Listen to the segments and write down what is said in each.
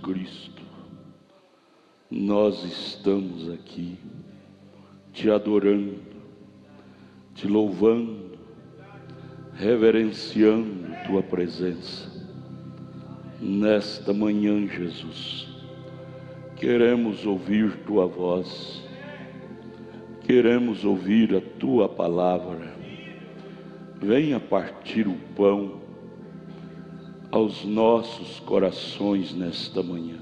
Cristo, nós estamos aqui te adorando, te louvando, reverenciando tua presença. Nesta manhã, Jesus, queremos ouvir tua voz, queremos ouvir a tua palavra. Venha partir o pão aos nossos corações nesta manhã.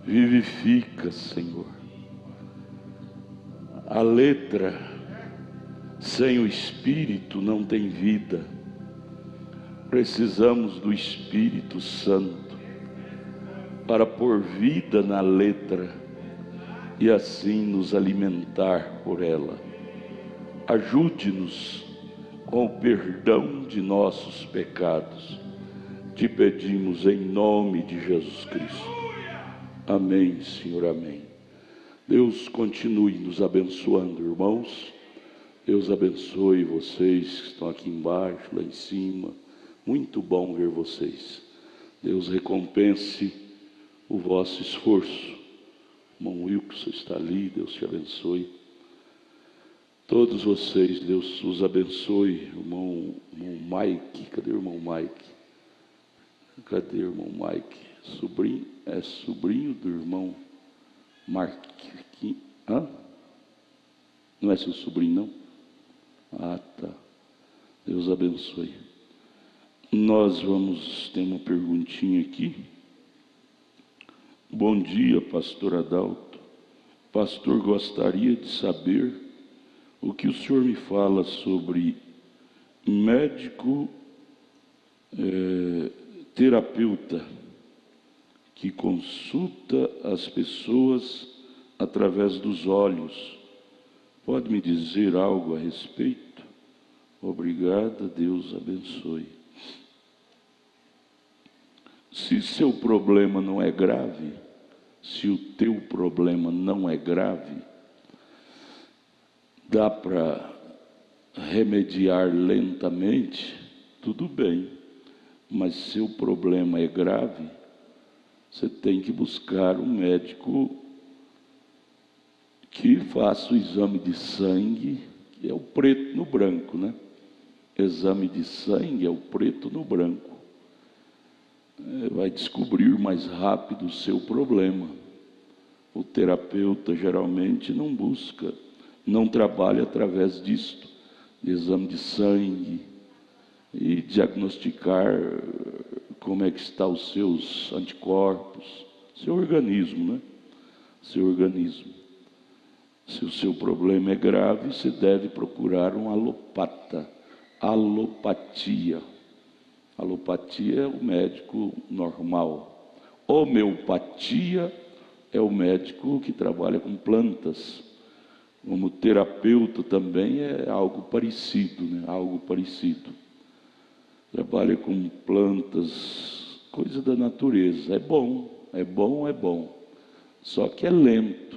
Vivifica, Senhor. A letra sem o Espírito não tem vida. Precisamos do Espírito Santo para pôr vida na letra e assim nos alimentar por ela. Ajude-nos com o perdão de nossos pecados. Te pedimos em nome de Jesus Cristo. Amém, Senhor, amém. Deus continue nos abençoando, irmãos. Deus abençoe vocês que estão aqui embaixo, lá em cima. Muito bom ver vocês. Deus recompense o vosso esforço. O irmão Wilson está ali, Deus te abençoe. Todos vocês, Deus os abençoe. Irmão Mike, cadê o irmão Mike? Cadê o irmão Mike? Sobrinho do irmão Marquinhos. Hã? Não é seu sobrinho, não? Ah, tá. Deus abençoe. Nós vamos ter uma perguntinha aqui. Bom dia, pastor Adalto. Pastor, gostaria de saber o que o senhor me fala sobre médico terapeuta que consulta as pessoas através dos olhos. Pode me dizer algo a respeito? Obrigada, Deus abençoe. Se seu problema não é grave, se o teu problema não é grave, dá para remediar lentamente, tudo bem. Mas se o problema é grave, você tem que buscar um médico que faça o exame de sangue, que é o preto no branco, né? Exame de sangue é o preto no branco. Vai descobrir mais rápido o seu problema. O terapeuta geralmente não trabalha através disto, de exame de sangue, e diagnosticar como é que está os seus anticorpos, seu organismo, né? Seu organismo. Se o seu problema é grave, você deve procurar um alopata. Alopatia. Alopatia é o médico normal. Homeopatia é o médico que trabalha com plantas. Como terapeuta também é algo parecido, né? Algo parecido. Trabalha com plantas, coisa da natureza. É bom. Só que é lento.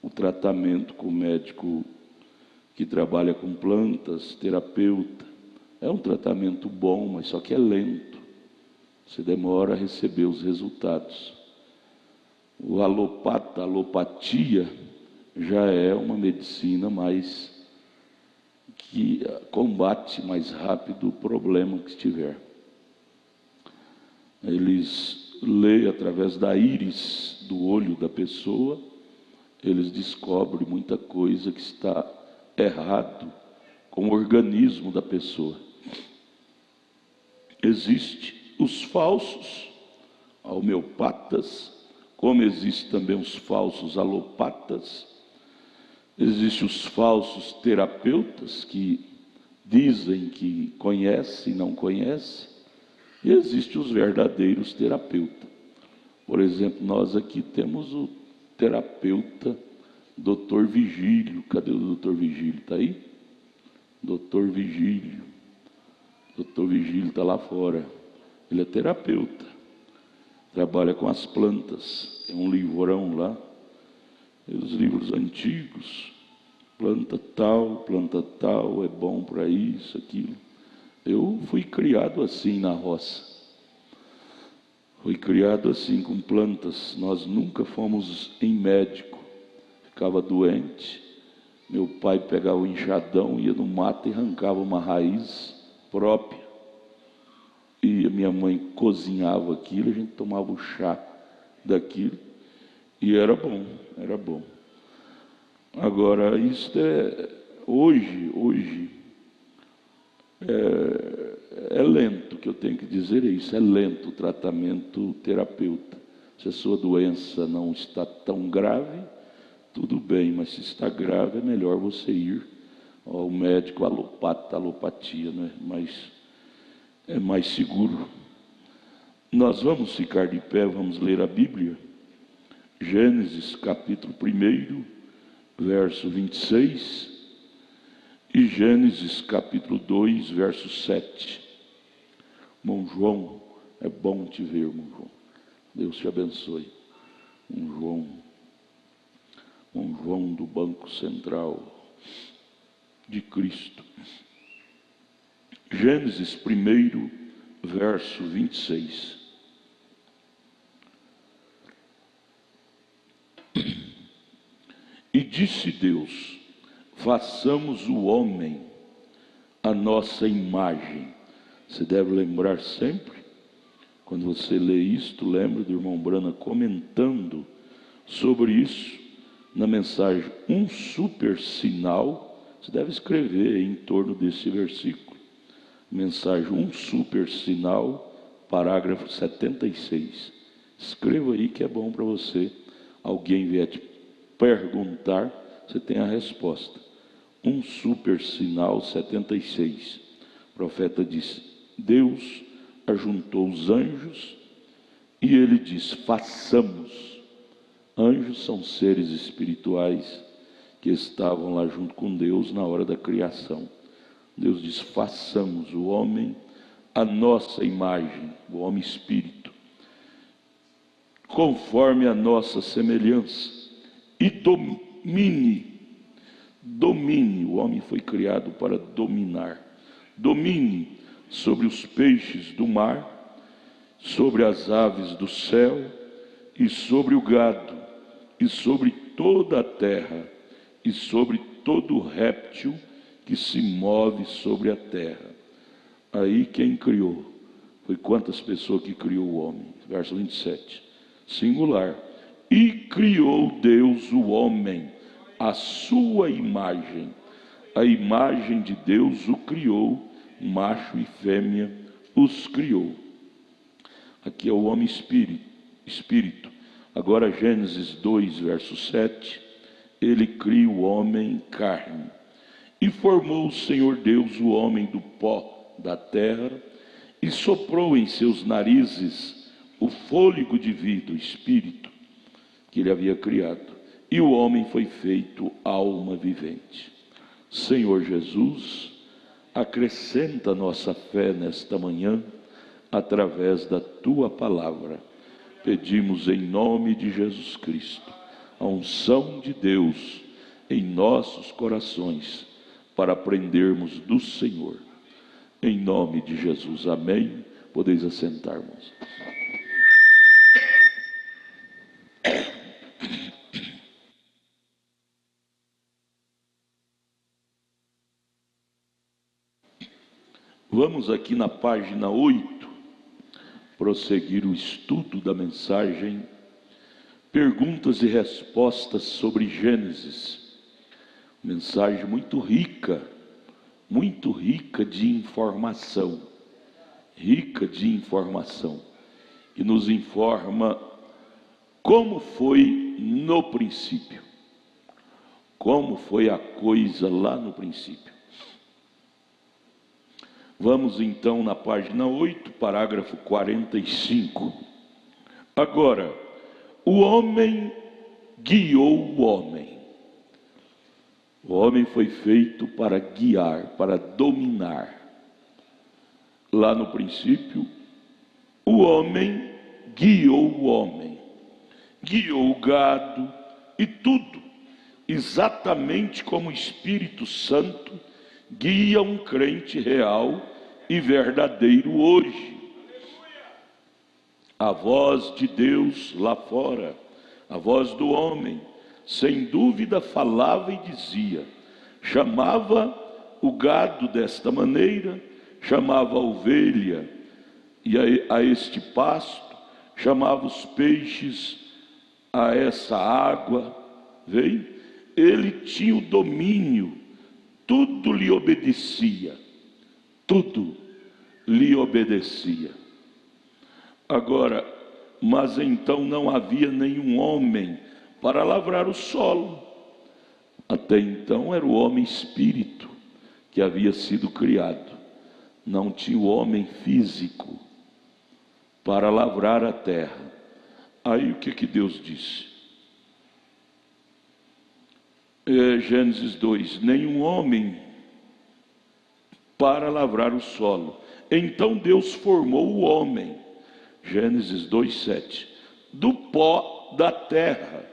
O tratamento com o médico que trabalha com plantas, terapeuta, é um tratamento bom, mas só que é lento. Você demora a receber os resultados. O alopatia, já é uma medicina que combate mais rápido o problema que estiver. Eles leem através da íris do olho da pessoa, eles descobrem muita coisa que está errado com o organismo da pessoa. Existem os falsos homeopatas, como existem também os falsos alopatas. Existem os falsos terapeutas que dizem que conhecem e não conhecem. E existem os verdadeiros terapeutas. Por exemplo, nós aqui temos o terapeuta Dr. Vigílio. Cadê o Dr. Vigílio? Está aí? Dr. Vigílio. Dr. Vigílio está lá fora. Ele é terapeuta. Trabalha com as plantas. Tem um livrão lá. Os livros antigos. Planta tal, é bom para isso, aquilo. Eu fui criado assim na roça. Foi criado assim, com plantas. Nós nunca fomos em médico. Ficava doente, meu pai pegava o enxadão, ia no mato e arrancava uma raiz própria. E a minha mãe cozinhava aquilo, a gente tomava o chá daquilo. E era bom, era bom. Agora, isso hoje é lento, o que eu tenho que dizer é isso, é lento o tratamento terapeuta. Se a sua doença não está tão grave, tudo bem, mas se está grave, é melhor você ir ao médico alopata, alopatia, né? Mas é mais seguro. Nós vamos ficar de pé, vamos ler a Bíblia. Gênesis capítulo 1, verso 26, e Gênesis capítulo 2, verso 7. Irmão João, é bom te ver, irmão João. Deus te abençoe. Irmão João do Banco Central de Cristo. Gênesis 1, verso 26. E disse Deus: façamos o homem à nossa imagem. Você deve lembrar sempre, quando você lê isto, lembra do irmão Brana comentando sobre isso na mensagem, um super sinal. Você deve escrever em torno desse versículo. Mensagem, um super sinal, parágrafo 76. Escreva aí que é bom para você. Alguém vier te perguntar, você tem a resposta. Um super sinal 76. O profeta diz: Deus ajuntou os anjos e ele diz: façamos. Anjos são seres espirituais que estavam lá junto com Deus na hora da criação. Deus diz: façamos o homem à nossa imagem, o homem espírito, conforme a nossa semelhança, e domine, o homem foi criado para dominar, domine sobre os peixes do mar, sobre as aves do céu, e sobre o gado, e sobre toda a terra, e sobre todo réptil que se move sobre a terra. Aí quem criou? Foi quantas pessoas que criou o homem? Verso 27, singular. E criou Deus o homem, à sua imagem. A imagem de Deus o criou, macho e fêmea os criou. Aqui é o homem espírito. Agora Gênesis 2, verso 7, ele cria o homem carne. E formou o Senhor Deus o homem do pó da terra, e soprou em seus narizes o fôlego de vida, o espírito que ele havia criado. E o homem foi feito alma vivente. Senhor Jesus, acrescenta a nossa fé nesta manhã, através da tua palavra. Pedimos em nome de Jesus Cristo, a unção de Deus em nossos corações, para aprendermos do Senhor. Em nome de Jesus, amém. Podeis assentar, irmãos. Vamos aqui na página 8, prosseguir o estudo da mensagem, perguntas e respostas sobre Gênesis. Mensagem muito rica de informação, que nos informa como foi no princípio, como foi a coisa lá no princípio. Vamos então na página 8, parágrafo 45. Agora, o homem guiou o homem. O homem foi feito para guiar, para dominar. Lá no princípio, o homem guiou o homem, guiou o gado e tudo, exatamente como o Espírito Santo guia um crente real e verdadeiro hoje. A voz de Deus lá fora, a voz do homem, sem dúvida falava e dizia, chamava o gado desta maneira, chamava a ovelha e a este pasto, chamava os peixes a essa água, vem? Ele tinha o domínio, tudo lhe obedecia, tudo lhe obedecia. Agora, mas então não havia nenhum homem para lavrar o solo. Até então era o homem espírito que havia sido criado. Não tinha o homem físico para lavrar a terra. Aí o que Deus disse? Gênesis 2, nenhum homem para lavrar o solo. Então Deus formou o homem, Gênesis 2:7, do pó da terra.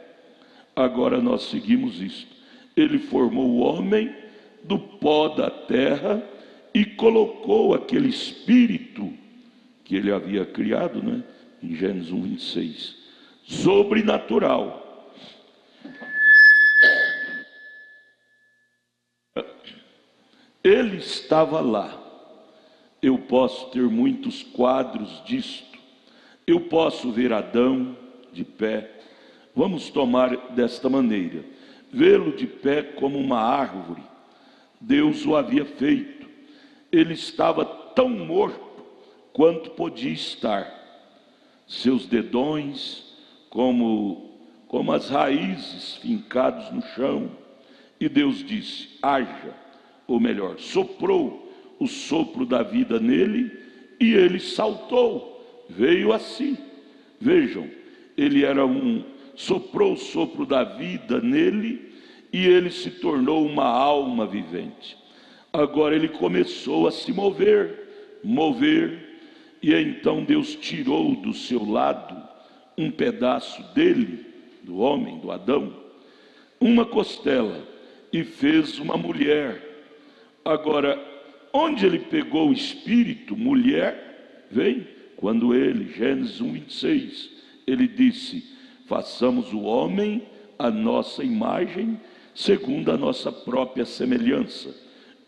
Agora nós seguimos isto. Ele formou o homem do pó da terra e colocou aquele espírito que ele havia criado, né? Em Gênesis 1:26, sobrenatural. Ele estava lá. Eu posso ter muitos quadros disto. Eu posso ver Adão de pé. Vamos tomar desta maneira: vê-lo de pé como uma árvore. Deus o havia feito. Ele estava tão morto quanto podia estar. Seus dedões como as raízes fincados no chão. E Deus disse: haja, ou melhor, soprou o sopro da vida nele, e ele saltou, veio assim. Vejam, ele era soprou o sopro da vida nele, e ele se tornou uma alma vivente. Agora ele começou a se mover, e então Deus tirou do seu lado um pedaço dele, do homem, do Adão, uma costela, e fez uma mulher. Agora, onde ele pegou o espírito, mulher, vem, quando ele, Gênesis 1:26, ele disse, façamos o homem à nossa imagem, segundo a nossa própria semelhança.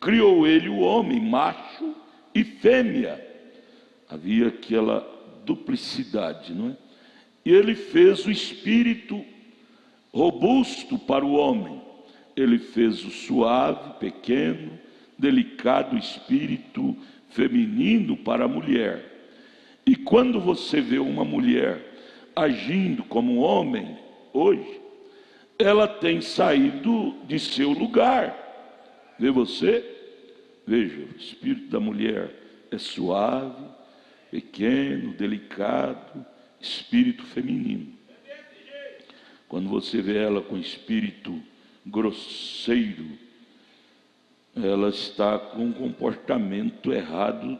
Criou ele o homem, macho e fêmea. Havia aquela duplicidade, não é? E ele fez o espírito robusto para o homem. Ele fez o suave, pequeno, delicado espírito feminino para a mulher. E quando você vê uma mulher agindo como um homem hoje, ela tem saído de seu lugar. Vê você? Veja, o espírito da mulher é suave, pequeno, delicado, espírito feminino. Quando você vê ela com espírito grosseiro, ela está com um comportamento errado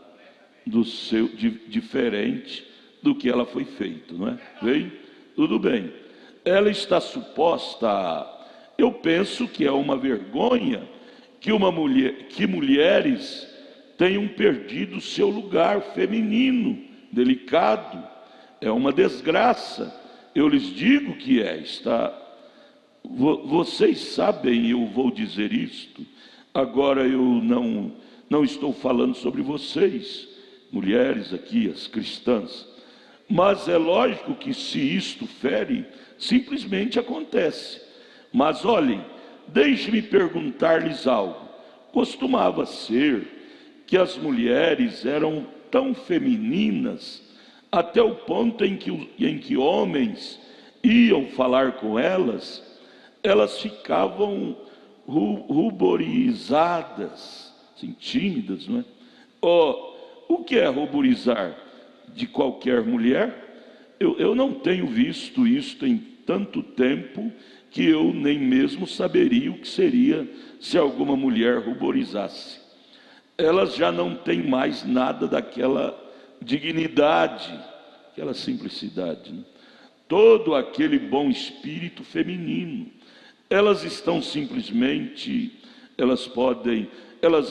diferente do que ela foi feita, não é? Bem, tudo bem. Ela está suposta eu penso que é uma vergonha que mulheres tenham perdido seu lugar feminino, delicado. É uma desgraça. Eu lhes digo que vocês sabem, eu vou dizer isto. Agora eu não estou falando sobre vocês, mulheres aqui, as cristãs. Mas é lógico que se isto fere, simplesmente acontece. Mas olhem, deixe-me perguntar-lhes algo. Costumava ser que as mulheres eram tão femininas, até o ponto em que homens iam falar com elas, elas ficavam ruborizadas, assim, tímidas, não é? O que é ruborizar de qualquer mulher? Eu não tenho visto isto em tanto tempo que eu nem mesmo saberia o que seria se alguma mulher ruborizasse. Elas já não têm mais nada daquela dignidade, aquela simplicidade, né? Todo aquele bom espírito feminino. Elas estão simplesmente, elas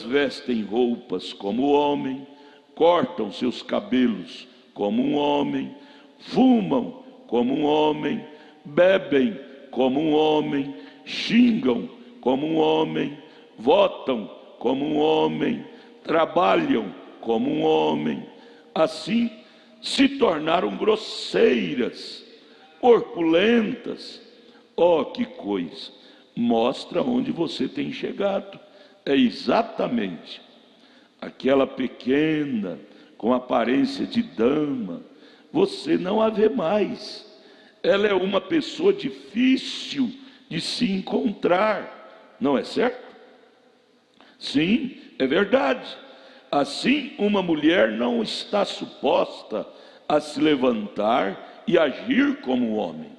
vestem roupas como o homem, cortam seus cabelos como um homem, fumam como um homem, bebem como um homem, xingam como um homem, votam como um homem, trabalham como um homem. Assim se tornaram grosseiras, corpulentas. Oh, que coisa! Mostra onde você tem chegado. É exatamente aquela pequena, com aparência de dama, você não a vê mais. Ela é uma pessoa difícil de se encontrar, não é certo? Sim, é verdade. Assim, uma mulher não está suposta a se levantar e agir como um homem,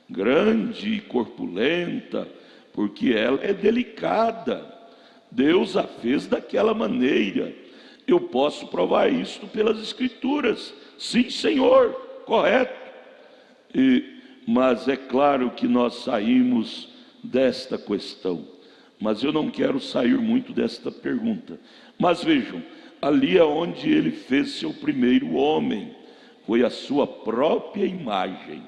grande e corpulenta, porque ela é delicada. Deus a fez daquela maneira. Eu posso provar isto pelas Escrituras. Sim, Senhor, correto. Mas é claro que nós saímos desta questão. Mas eu não quero sair muito desta pergunta. Mas vejam, ali é onde ele fez seu primeiro homem. Foi a sua própria imagem.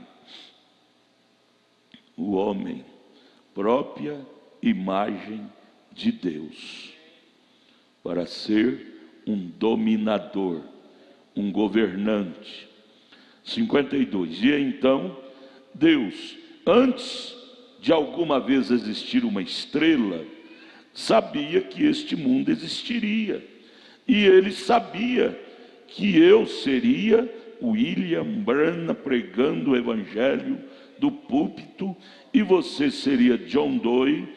O homem, própria imagem de Deus, para ser um dominador, um governante. 52. E então Deus, antes de alguma vez existir uma estrela, sabia que este mundo existiria, e ele sabia que eu seria William Branham pregando o evangelho do púlpito, e você seria John Doe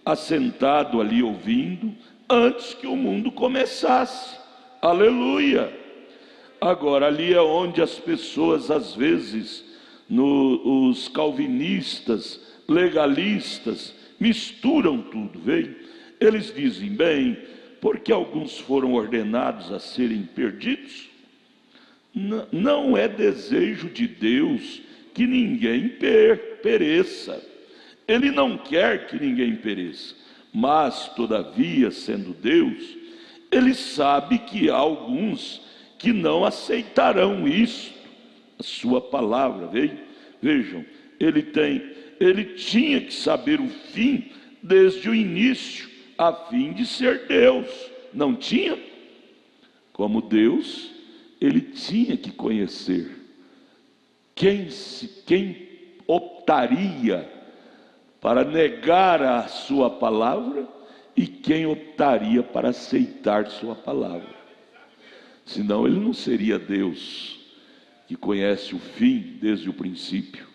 assentado ali ouvindo, antes que o mundo começasse. Aleluia! Agora, ali é onde as pessoas, às vezes, os calvinistas, legalistas, misturam tudo, vem? Eles dizem, bem, porque alguns foram ordenados a serem perdidos? Não é desejo de Deus que ninguém pereça. Ele não quer que ninguém pereça, mas, todavia, sendo Deus, ele sabe que há alguns que não aceitarão isso, a sua palavra. Vejam, ele tinha que saber o fim desde o início, a fim de ser Deus. Não tinha? Como Deus, ele tinha que conhecer quem optaria para negar a sua palavra e quem optaria para aceitar sua palavra. Senão ele não seria Deus, que conhece o fim desde o princípio.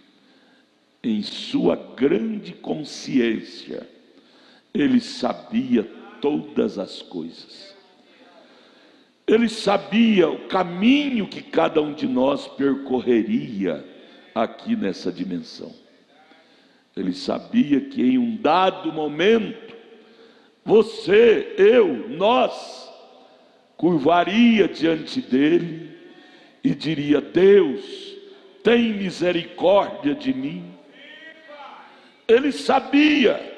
Em sua grande consciência, ele sabia todas as coisas. Ele sabia o caminho que cada um de nós percorreria aqui nessa dimensão. Ele sabia que em um dado momento, você, eu, nós, curvaria diante dele e diria, Deus, tem misericórdia de mim. Ele sabia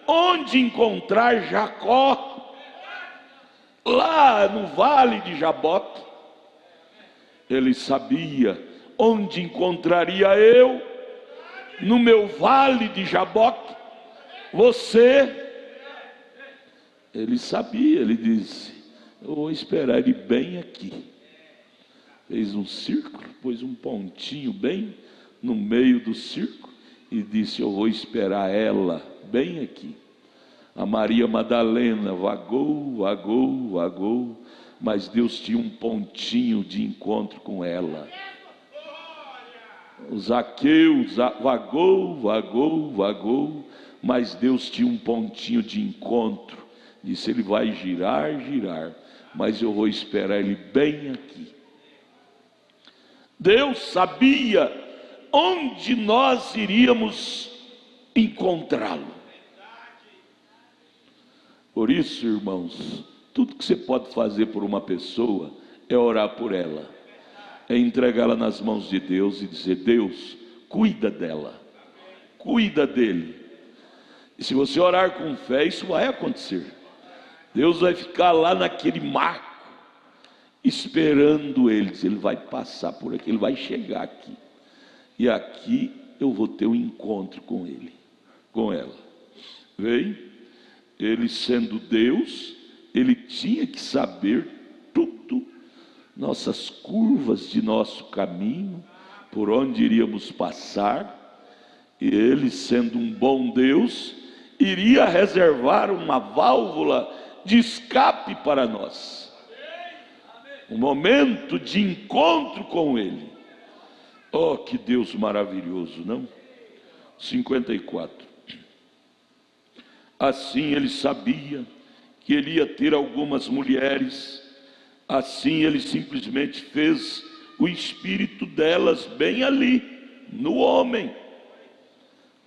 onde encontrar Jacó, lá no vale de Jaboque. Ele sabia onde encontraria eu, no meu vale de Jaboque, você. Ele sabia, ele disse, eu vou esperar ele bem aqui. Fez um círculo, pôs um pontinho bem no meio do círculo e disse, eu vou esperar ela bem aqui. A Maria Madalena vagou, mas Deus tinha um pontinho de encontro com ela. O Zaqueu vagou, mas Deus tinha um pontinho de encontro. Disse, ele vai girar, mas eu vou esperar ele bem aqui. Deus sabia onde nós iríamos encontrá-lo. Por isso, irmãos, tudo que você pode fazer por uma pessoa é orar por ela, é entregá-la nas mãos de Deus e dizer, Deus, cuida dela, cuida dele. E se você orar com fé, isso vai acontecer. Deus vai ficar lá naquele marco esperando eles. Ele vai passar por aqui, ele vai chegar aqui. E aqui eu vou ter um encontro com ele, com ela. Vem, ele sendo Deus, ele tinha que saber tudo, nossas curvas de nosso caminho, por onde iríamos passar. E ele, sendo um bom Deus, iria reservar uma válvula de escape para nós, um momento de encontro com ele. Oh, que Deus maravilhoso, não? 54. Assim ele sabia que ele ia ter algumas mulheres, assim ele simplesmente fez o espírito delas bem ali, no homem.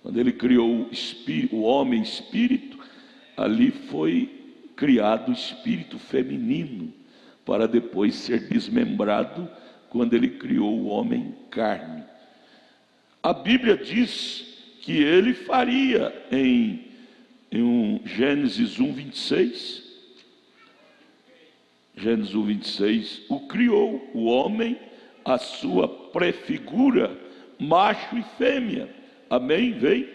Quando ele criou o homem espírito, ali foi criado o espírito feminino, para depois ser desmembrado quando ele criou o homem carne. A Bíblia diz que ele faria em Gênesis 1, 26, Gênesis 1, 26, o criou, o homem, a sua prefigura, macho e fêmea. Amém? Vem?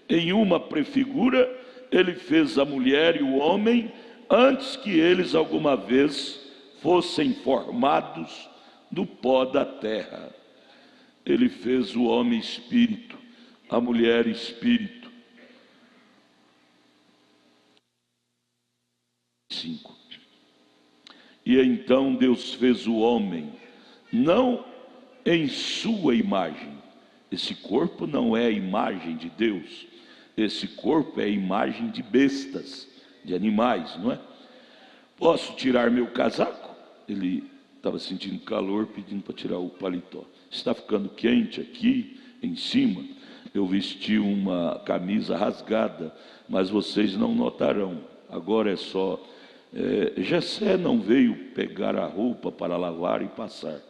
Em uma prefigura, ele fez a mulher e o homem, antes que eles alguma vez fossem formados do pó da terra. Ele fez o homem espírito, a mulher espírito. 5. E então Deus fez o homem, não em sua imagem. Esse corpo não é a imagem de Deus. Esse corpo é a imagem de bestas, de animais, não é? Posso tirar meu casaco? Ele estava sentindo calor, pedindo para tirar o paletó. Está ficando quente aqui em cima. Eu vesti uma camisa rasgada, mas vocês não notarão. Agora é só... Jessé não veio pegar a roupa para lavar e passar.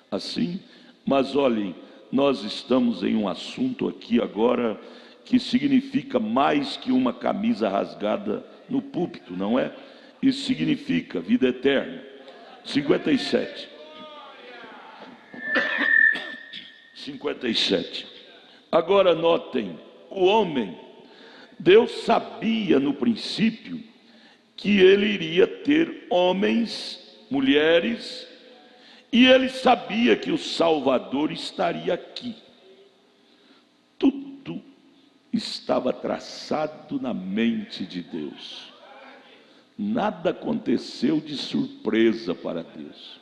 Assim, mas olhem, nós estamos em um assunto aqui agora que significa mais que uma camisa rasgada no púlpito, não é? Isso significa vida eterna. 57. 57. Agora notem, o homem, Deus sabia no princípio que ele iria ter homens, mulheres, e ele sabia que o Salvador estaria aqui. Tudo estava traçado na mente de Deus. Nada aconteceu de surpresa para Deus.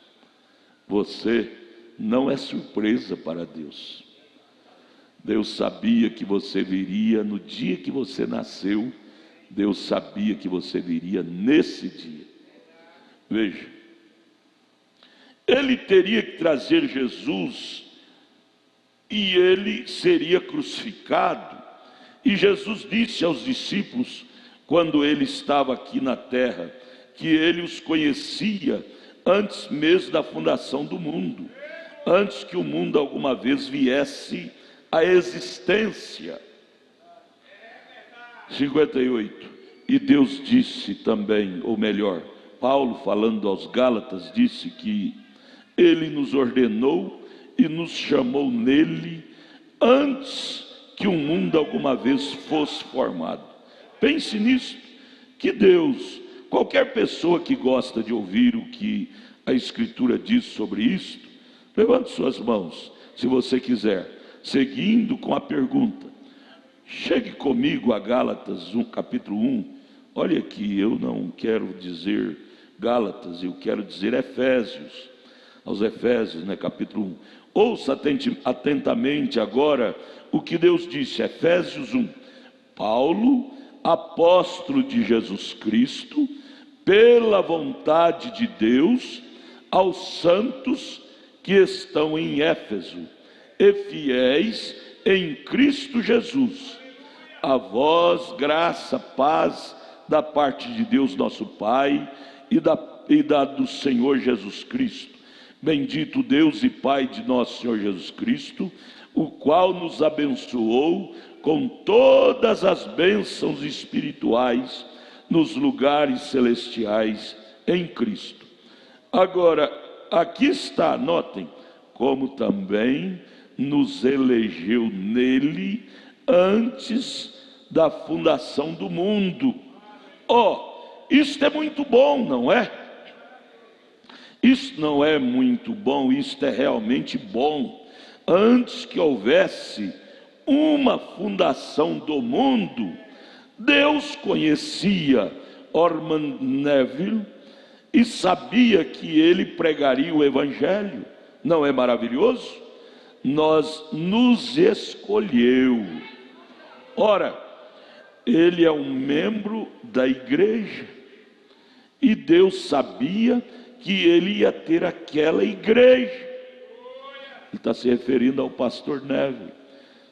Você não é surpresa para Deus. Deus sabia que você viria no dia que você nasceu. Deus sabia que você viria nesse dia. Veja, ele teria que trazer Jesus e ele seria crucificado. E Jesus disse aos discípulos, quando ele estava aqui na terra, que ele os conhecia antes mesmo da fundação do mundo, antes que o mundo alguma vez viesse à existência. 58. E Deus disse também, ou melhor, Paulo falando aos Gálatas, disse que ele nos ordenou e nos chamou nele antes que o mundo alguma vez fosse formado. Pense nisso, que Deus, qualquer pessoa que gosta de ouvir o que a Escritura diz sobre isto, levante suas mãos, se você quiser, seguindo com a pergunta. Chegue comigo a Gálatas 1, capítulo 1. Olha aqui, eu não quero dizer Gálatas, eu quero dizer Efésios. Aos Efésios, capítulo 1. Ouça atentamente agora o que Deus disse. Efésios 1. Paulo, apóstolo de Jesus Cristo, pela vontade de Deus, aos santos que estão em Éfeso e fiéis em Cristo Jesus. A vós graça, paz da parte de Deus nosso Pai e do Senhor Jesus Cristo. Bendito Deus e Pai de nosso Senhor Jesus Cristo, o qual nos abençoou com todas as bênçãos espirituais nos lugares celestiais em Cristo. Agora, aqui está, notem, como também nos elegeu nele antes da fundação do mundo. Isto é muito bom, não é? Isso não é muito bom, isto é realmente bom. Antes que houvesse uma fundação do mundo, Deus conhecia Orman Neville e sabia que ele pregaria o Evangelho. Não é maravilhoso? Nos escolheu. Ora, ele é um membro da igreja, e Deus sabia que ele ia ter aquela igreja. Ele está se referindo ao pastor Neville.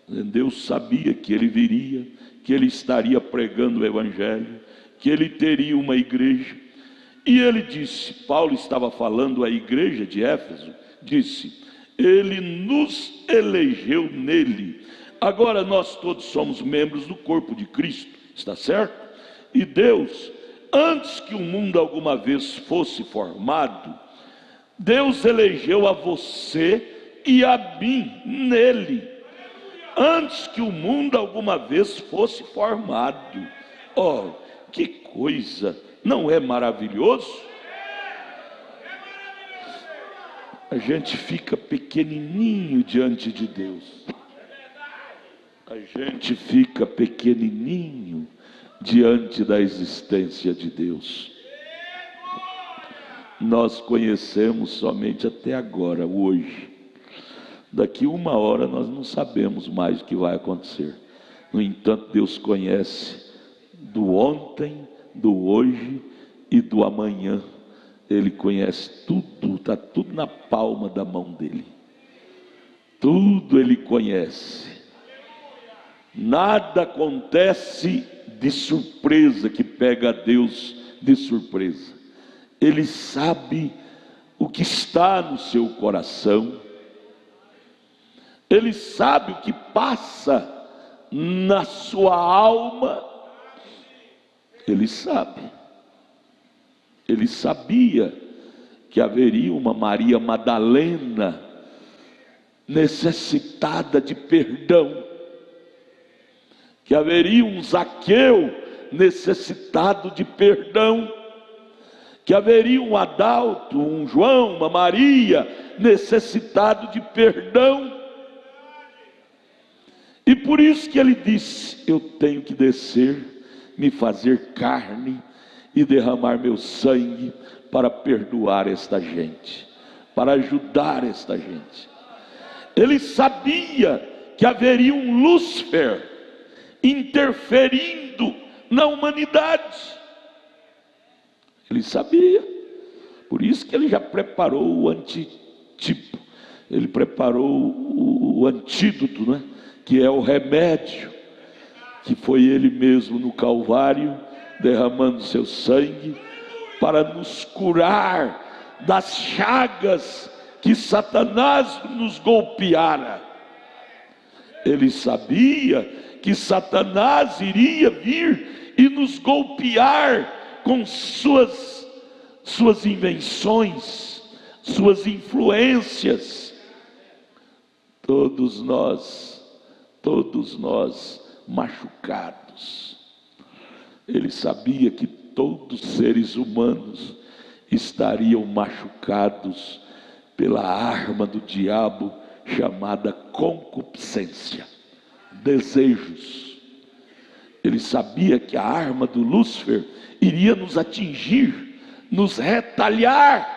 Deus sabia que ele viria, que ele estaria pregando o Evangelho, que ele teria uma igreja. E ele disse, Paulo estava falando à igreja de Éfeso, disse, ele nos elegeu nele. Agora nós todos somos membros do corpo de Cristo, está certo? E Deus, antes que o mundo alguma vez fosse formado, Deus elegeu a você e a mim nele, antes que o mundo alguma vez fosse formado. Que coisa, não é maravilhoso? A gente fica pequenininho diante de Deus. A gente fica pequenininho diante da existência de Deus. Nós conhecemos somente até agora, hoje. Daqui uma hora nós não sabemos mais o que vai acontecer. No entanto, Deus conhece do ontem, do hoje e do amanhã. Ele conhece tudo, está tudo na palma da mão dele. Tudo ele conhece. Nada acontece de surpresa que pega a Deus de surpresa. Ele sabe o que está no seu coração. Ele sabe o que passa na sua alma. Ele sabe. Ele sabia que haveria uma Maria Madalena necessitada de perdão, que haveria um Zaqueu necessitado de perdão, que haveria um Adalto, um João, uma Maria necessitado de perdão. E por isso que ele disse, eu tenho que descer, me fazer carne e derramar meu sangue para perdoar esta gente, para ajudar esta gente. Ele sabia que haveria um Lúcifer interferindo na humanidade. Ele sabia, por isso que ele já preparou o antitipo, ele preparou o antídoto, né? Que é o remédio, que foi ele mesmo no Calvário, derramando seu sangue, para nos curar das chagas que Satanás nos golpeara. Ele sabia que Satanás iria vir e nos golpear com suas invenções, suas influências. Todos nós machucados. Ele sabia que todos os seres humanos estariam machucados pela arma do diabo chamada concupiscência, desejos. Ele sabia que a arma do Lúcifer iria nos atingir, nos retalhar.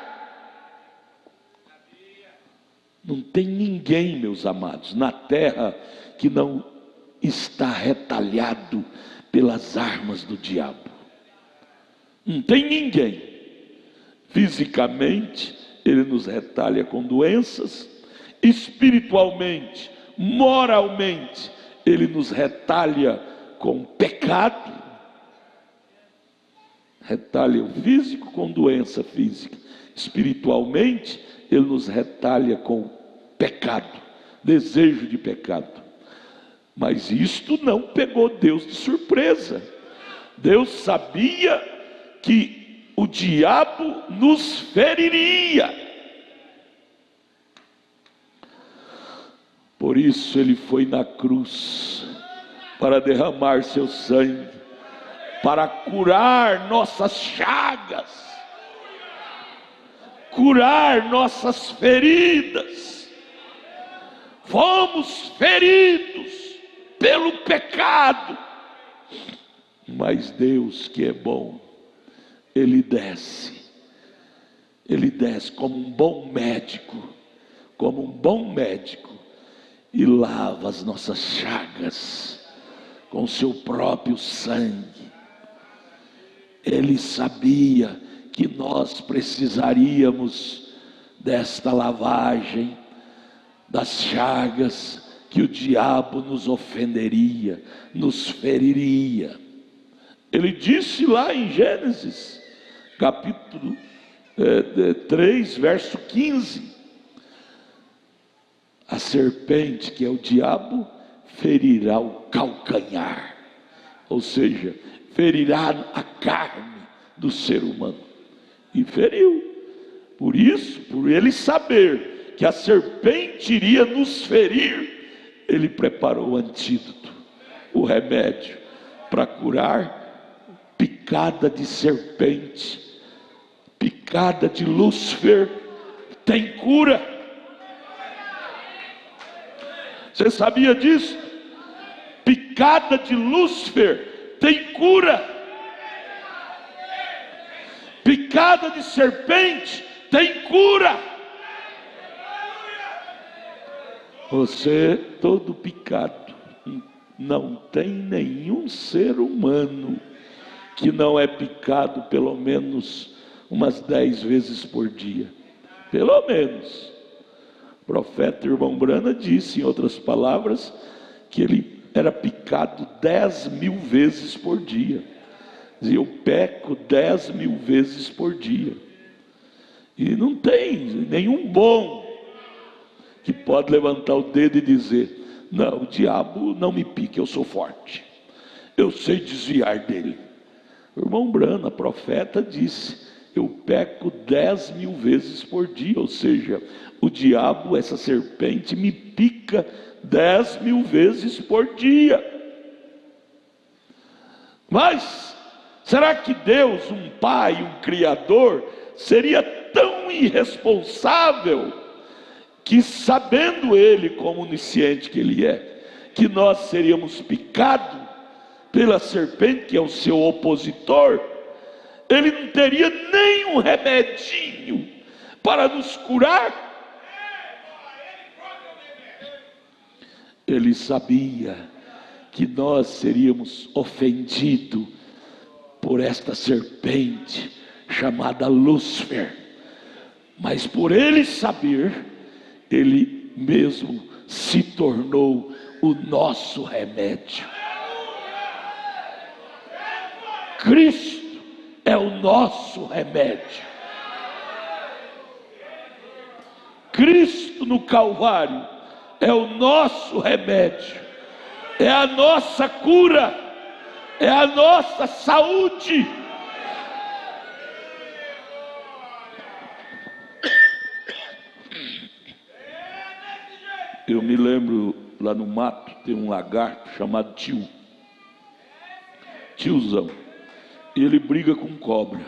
Não tem ninguém, meus amados, na terra que não está retalhado pelas armas do diabo. Não tem ninguém. Fisicamente, ele nos retalha com doenças. Espiritualmente, moralmente, ele nos retalha com pecado. Retalha o físico com doença física. Espiritualmente, ele nos retalha com pecado, desejo de pecado. Mas isto não pegou Deus de surpresa. Deus sabia que o diabo nos feriria. Por isso ele foi na cruz, para derramar seu sangue, para curar nossas chagas, curar nossas feridas. Fomos feridos pelo pecado, mas Deus, que é bom, Ele desce como um bom médico, e lava as nossas chagas com seu próprio sangue. Ele sabia que nós precisaríamos desta lavagem das chagas, que o diabo nos ofenderia, nos feriria. Ele disse lá em Gênesis, capítulo 3, verso 15, a serpente, que é o diabo, ferirá o calcanhar, ou seja, ferirá a carne do ser humano. E feriu. Por isso, por ele saber que a serpente iria nos ferir, ele preparou o antídoto, o remédio, para curar picada de serpente, picada de Lúcifer, tem cura. Você sabia disso? Picada de Lúcifer tem cura. Picada de serpente tem cura. Você, todo picado, não tem nenhum ser humano que não é picado pelo menos umas 10 vezes por dia. Pelo menos. O profeta Irmão Brana disse, em outras palavras, que ele era picado 10.000 vezes por dia. Dizia, eu peco 10.000 vezes por dia. E não tem nenhum bom que pode levantar o dedo e dizer, não, o diabo não me pica, eu sou forte, eu sei desviar dele. O Irmão Brana, profeta, disse, eu peco 10.000 vezes por dia, ou seja, o diabo, essa serpente, me pica 10.000 vezes por dia. Mas será que Deus, um pai, um criador, seria tão irresponsável que, sabendo ele como onisciente que ele é, que nós seríamos picados pela serpente, que é o seu opositor, ele não teria nem um remedinho para nos curar? Ele sabia que nós seríamos ofendidos por esta serpente chamada Lúcifer, mas por ele saber, ele mesmo se tornou o nosso remédio. Cristo é o nosso remédio. Cristo no Calvário é o nosso remédio, é a nossa cura, é a nossa saúde. Eu me lembro, lá no mato tem um lagarto chamado tiozão, e ele briga com cobra,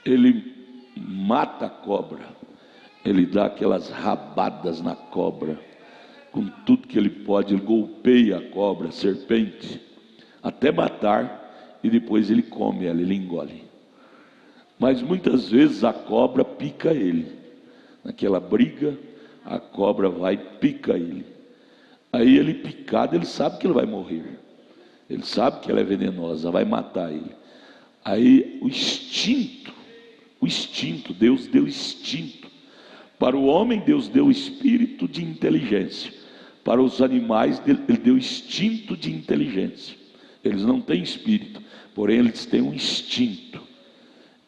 ele mata a cobra, ele dá aquelas rabadas na cobra, com tudo que ele pode, ele golpeia a cobra, a serpente, até matar, e depois ele come ela, ele engole. Mas muitas vezes a cobra pica ele, naquela briga, a cobra vai e pica ele. Aí ele picado, ele sabe que ele vai morrer, ele sabe que ela é venenosa, vai matar ele. Aí o instinto, Deus deu instinto. Para o homem, Deus deu espírito de inteligência. Para os animais, Ele deu instinto de inteligência. Eles não têm espírito, porém eles têm um instinto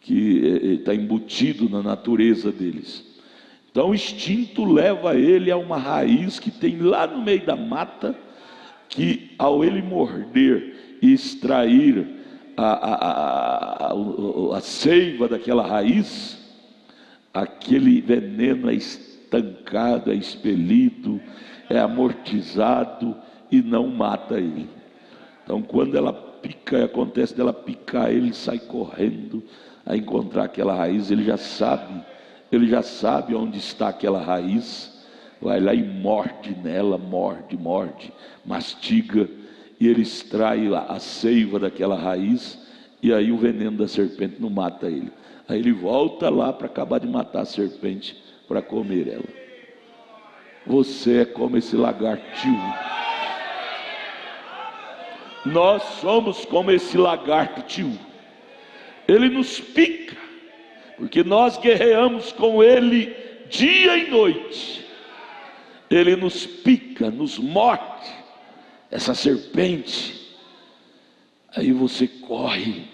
que está embutido na natureza deles. Então o instinto leva ele a uma raiz que tem lá no meio da mata, que ao ele morder e extrair a seiva daquela raiz, aquele veneno é estancado, é expelido, é amortizado e não mata ele. Então, quando ela pica, acontece dela picar, ele sai correndo a encontrar aquela raiz. Ele já sabe onde está aquela raiz, vai lá e morde nela, morde, mastiga, e ele extrai a seiva daquela raiz, e aí o veneno da serpente não mata ele. Aí ele volta lá para acabar de matar a serpente, para comer ela. Você é como esse lagartio. Nós somos como esse lagartio. Ele nos pica, porque nós guerreamos com ele dia e noite. Ele nos pica, nos morde, essa serpente. Aí você corre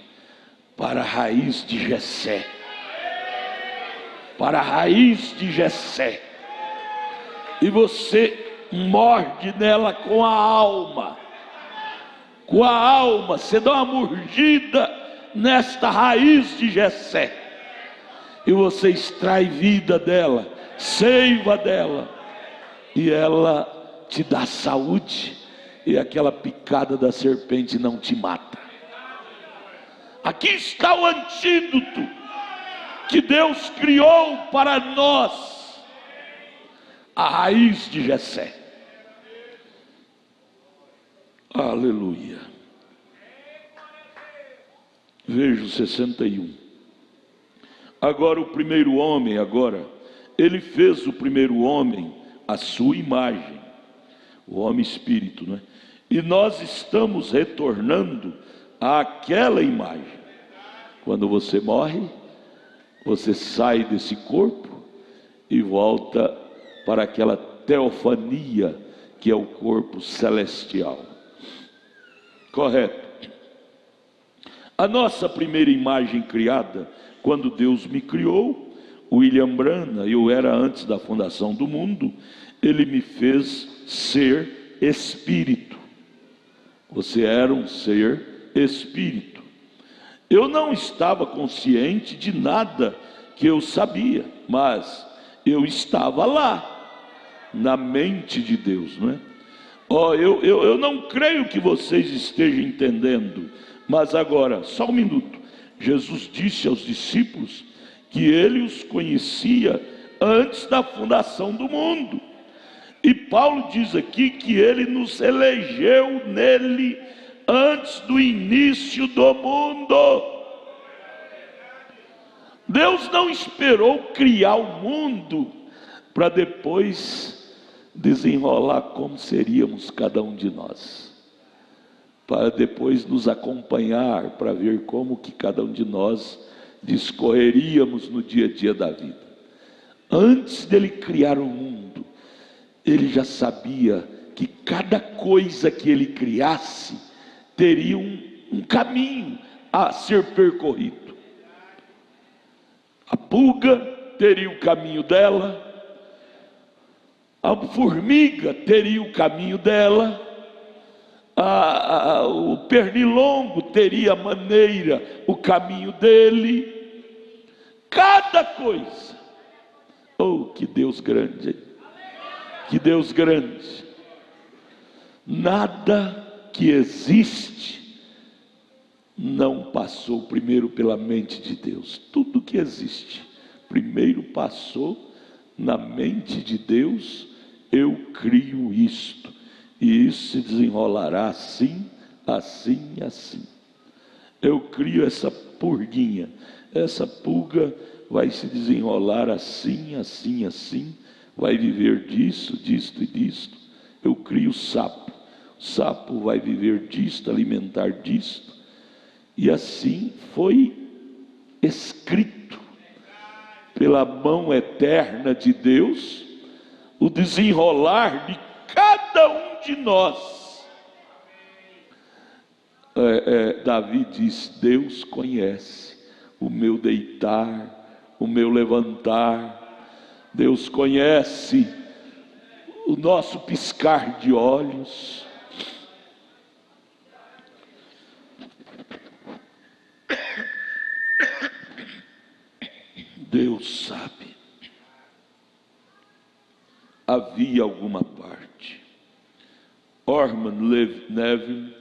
para a raiz de Jessé, para a raiz de Jessé, e você morde nela com a alma, você dá uma mordida nesta raiz de Jessé, e você extrai vida dela, seiva dela, e ela te dá saúde, e aquela picada da serpente não te mata. Aqui está o antídoto que Deus criou para nós, a raiz de Jessé. Aleluia. Veja o 61. Agora o primeiro homem, ele fez o primeiro homem à sua imagem, o homem espírito, né? E nós estamos retornando àquela imagem. Quando você morre, você sai desse corpo e volta para aquela teofania que é o corpo celestial. Correto? A nossa primeira imagem criada, quando Deus me criou, William Branham, eu era antes da fundação do mundo, ele me fez ser espírito. Você era um ser espírito. Eu não estava consciente de nada que eu sabia, mas eu estava lá, na mente de Deus, não é? Eu não creio que vocês estejam entendendo, mas agora, só um minuto. Jesus disse aos discípulos que ele os conhecia antes da fundação do mundo. E Paulo diz aqui que ele nos elegeu nele antes do início do mundo. Deus não esperou criar o mundo para depois desenrolar como seríamos cada um de nós, para depois nos acompanhar, para ver como que cada um de nós discorreríamos no dia a dia da vida. Antes dele criar o mundo, ele já sabia que cada coisa que ele criasse teria um caminho a ser percorrido. A pulga teria o caminho dela, a formiga teria o caminho dela, o pernilongo teria a maneira, o caminho dele. Cada coisa. Oh, que Deus grande, hein? Que Deus grande. Nada que existe não passou primeiro pela mente de Deus. Tudo que existe primeiro passou na mente de Deus. Eu crio isto, e isso se desenrolará assim, assim, assim. Eu crio essa pulguinha, essa pulga vai se desenrolar assim, assim, assim, vai viver disso, disto e disto. Eu crio o sapo vai viver disto, alimentar disto, e assim foi escrito pela mão eterna de Deus o desenrolar de cada um de nós. Davi diz: Deus conhece o meu deitar, o meu levantar. Deus conhece o nosso piscar de olhos. Deus sabe. Havia alguma parte Orman Neville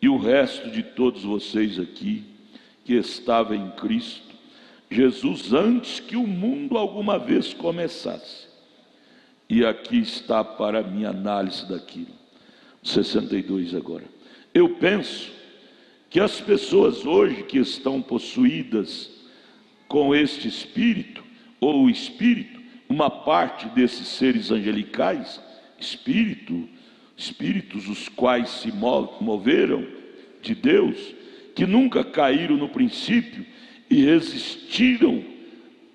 e o resto de todos vocês aqui que estava em Cristo Jesus antes que o mundo alguma vez começasse. E aqui está para a minha análise daquilo. 62 agora. Eu penso que as pessoas hoje que estão possuídas com este espírito, ou o espírito, uma parte desses seres angelicais, espíritos os quais se moveram de Deus, que nunca caíram no princípio e resistiram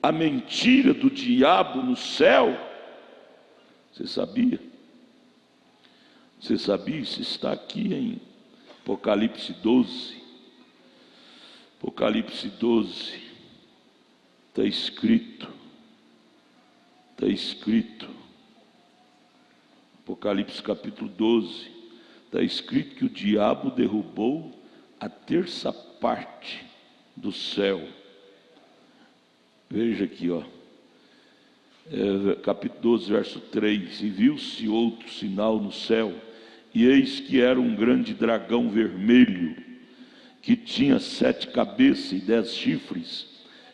à mentira do diabo no céu. Você sabia? Você sabia? Isso está aqui em Apocalipse 12. Apocalipse 12. Está escrito. Apocalipse capítulo 12. Está escrito que o diabo derrubou a terça parte do céu. Veja aqui, capítulo 12, verso 3: E viu-se outro sinal no céu, e eis que era um grande dragão vermelho, que tinha 7 cabeças e 10 chifres,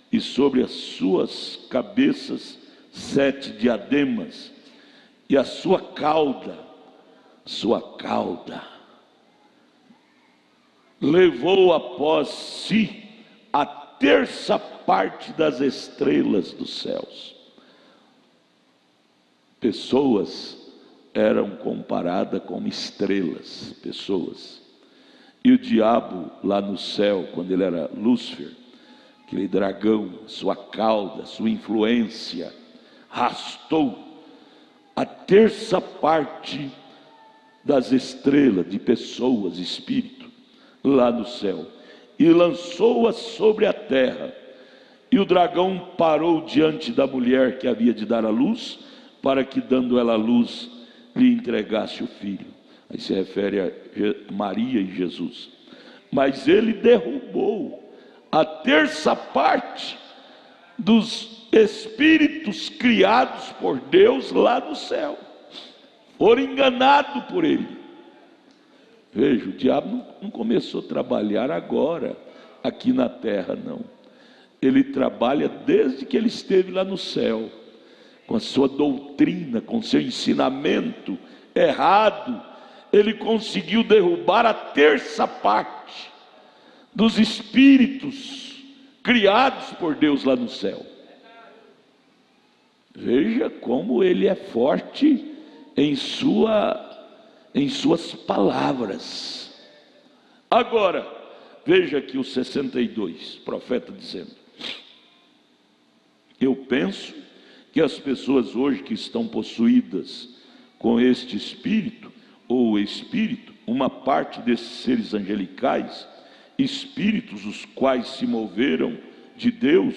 e sobre as suas cabeças 7 diademas, e a sua cauda levou após si a terça parte das estrelas dos céus. Pessoas eram comparadas como estrelas, pessoas. E o diabo lá no céu, quando ele era Lúcifer, aquele dragão, sua cauda, sua influência, arrastou a terça parte das estrelas, de pessoas, espírito, lá no céu, e lançou-as sobre a terra. E o dragão parou diante da mulher que havia de dar à luz, para que, dando ela a luz, lhe entregasse o filho. Aí se refere a Maria e Jesus. Mas ele derrubou a terça parte dos espíritos criados por Deus lá no céu. Foram enganados por ele. Veja, o diabo não começou a trabalhar agora, aqui na terra, não. Ele trabalha desde que ele esteve lá no céu, com a sua doutrina, com seu ensinamento errado. Ele conseguiu derrubar a terça parte dos espíritos criados por Deus lá no céu. Veja como ele é forte em suas palavras. Agora, veja aqui o 62, profeta dizendo: eu penso que as pessoas hoje que estão possuídas com este espírito, ou espírito, uma parte desses seres angelicais, espíritos os quais se moveram de Deus,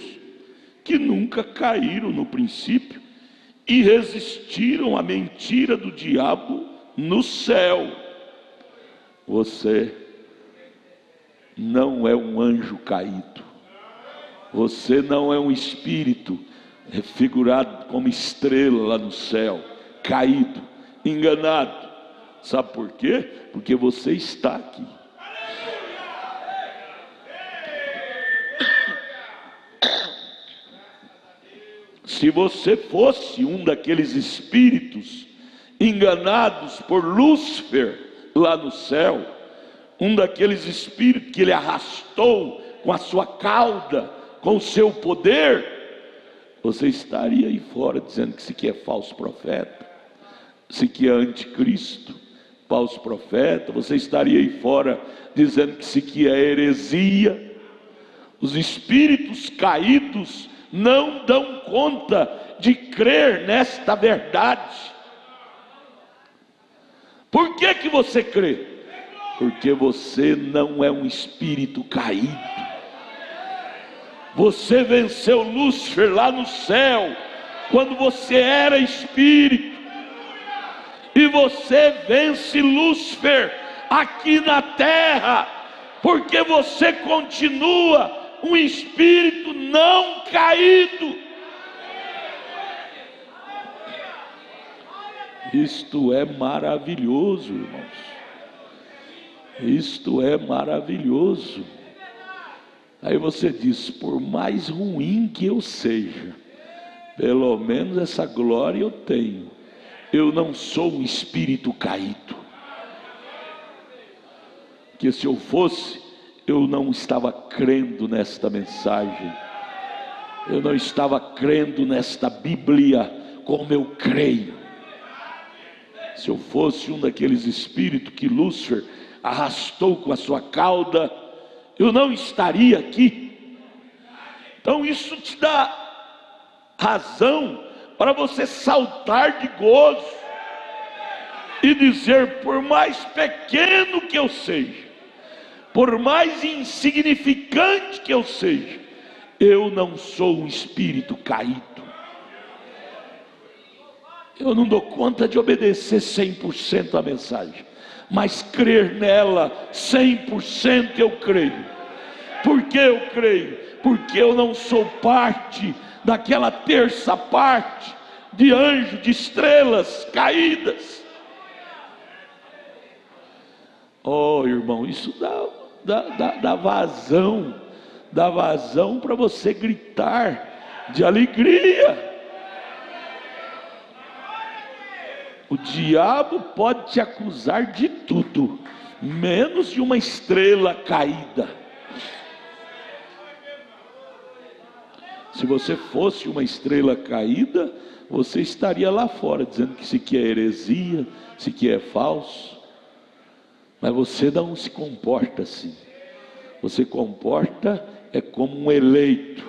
que nunca caíram no princípio e resistiram à mentira do diabo no céu. Você não é um anjo caído, você não é um espírito figurado como estrela lá no céu, caído, enganado. Sabe por quê? Porque você está aqui. Se você fosse um daqueles espíritos enganados por Lúcifer lá no céu, um daqueles espíritos que ele arrastou com a sua cauda, com o seu poder, você estaria aí fora dizendo que isso aqui é falso profeta, isso aqui é anticristo, falso profeta. Você estaria aí fora dizendo que isso aqui é heresia. Os espíritos caídos não dão conta de crer nesta verdade. Por que você crê? Porque você não é um espírito caído. Você venceu Lúcifer lá no céu, quando você era espírito. E você vence Lúcifer aqui na terra, porque você continua um espírito não caído. Isto é maravilhoso, irmãos. Isto é maravilhoso. Aí você diz: por mais ruim que eu seja, pelo menos essa glória eu tenho. Eu não sou um espírito caído. Porque se eu fosse, eu não estava crendo nesta mensagem. Eu não estava crendo nesta Bíblia como eu creio. Se eu fosse um daqueles espíritos que Lúcifer arrastou com a sua cauda, eu não estaria aqui. Então isso te dá razão para você saltar de gozo e dizer: por mais pequeno que eu seja, por mais insignificante que eu seja, eu não sou um espírito caído. Eu não dou conta de obedecer 100% a mensagem, mas crer nela 100% eu creio. Por que eu creio? Porque eu não sou parte daquela terça parte de anjos, de estrelas caídas. Oh, irmão, isso dá vazão para você gritar de alegria. O diabo pode te acusar de tudo, menos de uma estrela caída. Se você fosse uma estrela caída, você estaria lá fora dizendo que isso aqui é heresia, isso aqui é falso. Mas você não se comporta assim. Você comporta como um eleito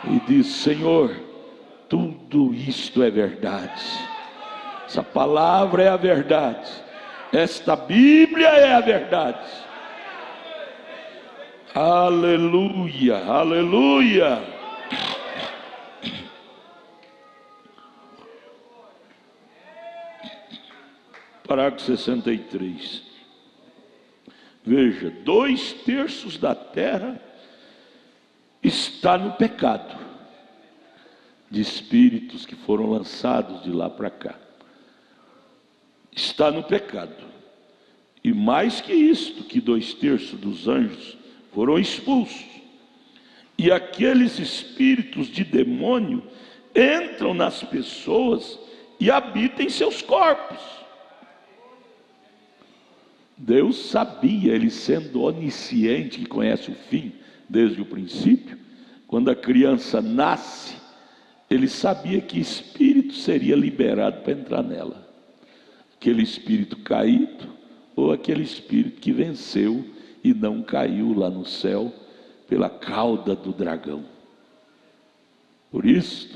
e diz: Senhor, tudo isto é verdade. Essa palavra é a verdade. Esta Bíblia é a verdade. Aleluia, aleluia. Parágrafo 63. Veja, 2/3 da terra está no pecado, de espíritos que foram lançados de lá para cá. Está no pecado. E mais que isto, que 2/3 dos anjos foram expulsos. E aqueles espíritos de demônio entram nas pessoas e habitam em seus corpos. Deus sabia, Ele sendo onisciente, que conhece o fim desde o princípio, quando a criança nasce, Ele sabia que espírito seria liberado para entrar nela. Aquele espírito caído, ou aquele espírito que venceu e não caiu lá no céu pela cauda do dragão. Por isso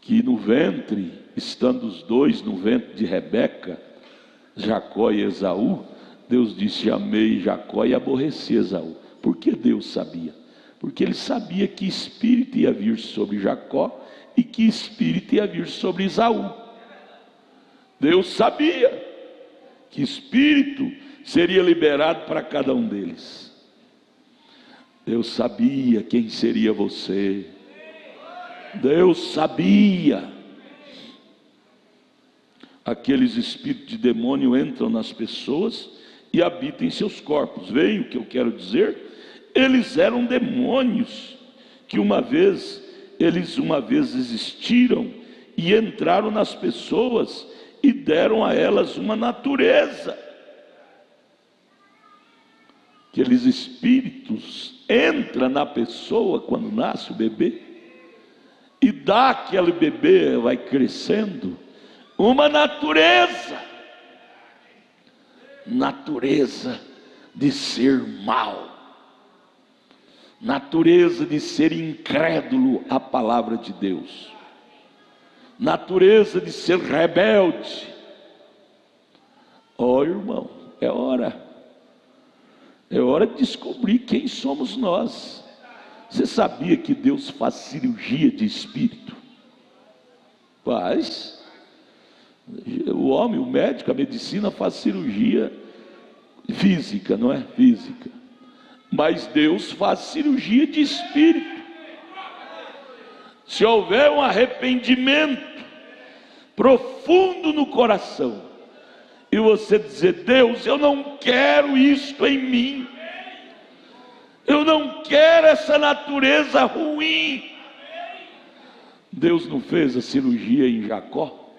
que no ventre, estando os dois no ventre de Rebeca, Jacó e Esaú, Deus disse: amei Jacó e aborreci Esaú. Por que Deus sabia? Porque Ele sabia que espírito ia vir sobre Jacó e que espírito ia vir sobre Esaú. Deus sabia que espírito seria liberado para cada um deles. Deus sabia quem seria você. Deus sabia. Aqueles espíritos de demônio entram nas pessoas e habitam em seus corpos. Veio o que eu quero dizer? Eles eram demônios que uma vez existiram e entraram nas pessoas e deram a elas uma natureza. Aqueles espíritos entram na pessoa quando nasce o bebê e dá aquele bebê, vai crescendo, uma natureza de ser mau, natureza de ser incrédulo à palavra de Deus, natureza de ser rebelde. Oh, irmão, é hora de descobrir quem somos nós. Você sabia que Deus faz cirurgia de espírito? Faz. O homem, o médico, a medicina faz cirurgia física, não é? Física. Mas Deus faz cirurgia de espírito. Se houver um arrependimento, profundo no coração, e você dizer: Deus, eu não quero isto em mim, eu não quero essa natureza ruim. Deus não fez a cirurgia em Jacó?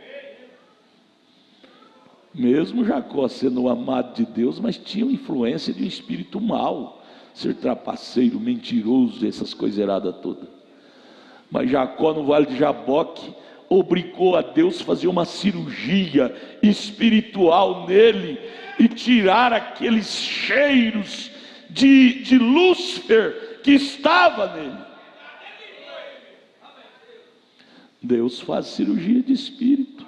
Mesmo Jacó sendo o amado de Deus, mas tinha influência de um espírito mau, ser trapaceiro, mentiroso, essas coisas erradas todas. Mas Jacó, no vale de Jaboque, obrigou a Deus a fazer uma cirurgia espiritual nele e tirar aqueles cheiros de Lúcifer que estava nele. Deus faz cirurgia de espírito,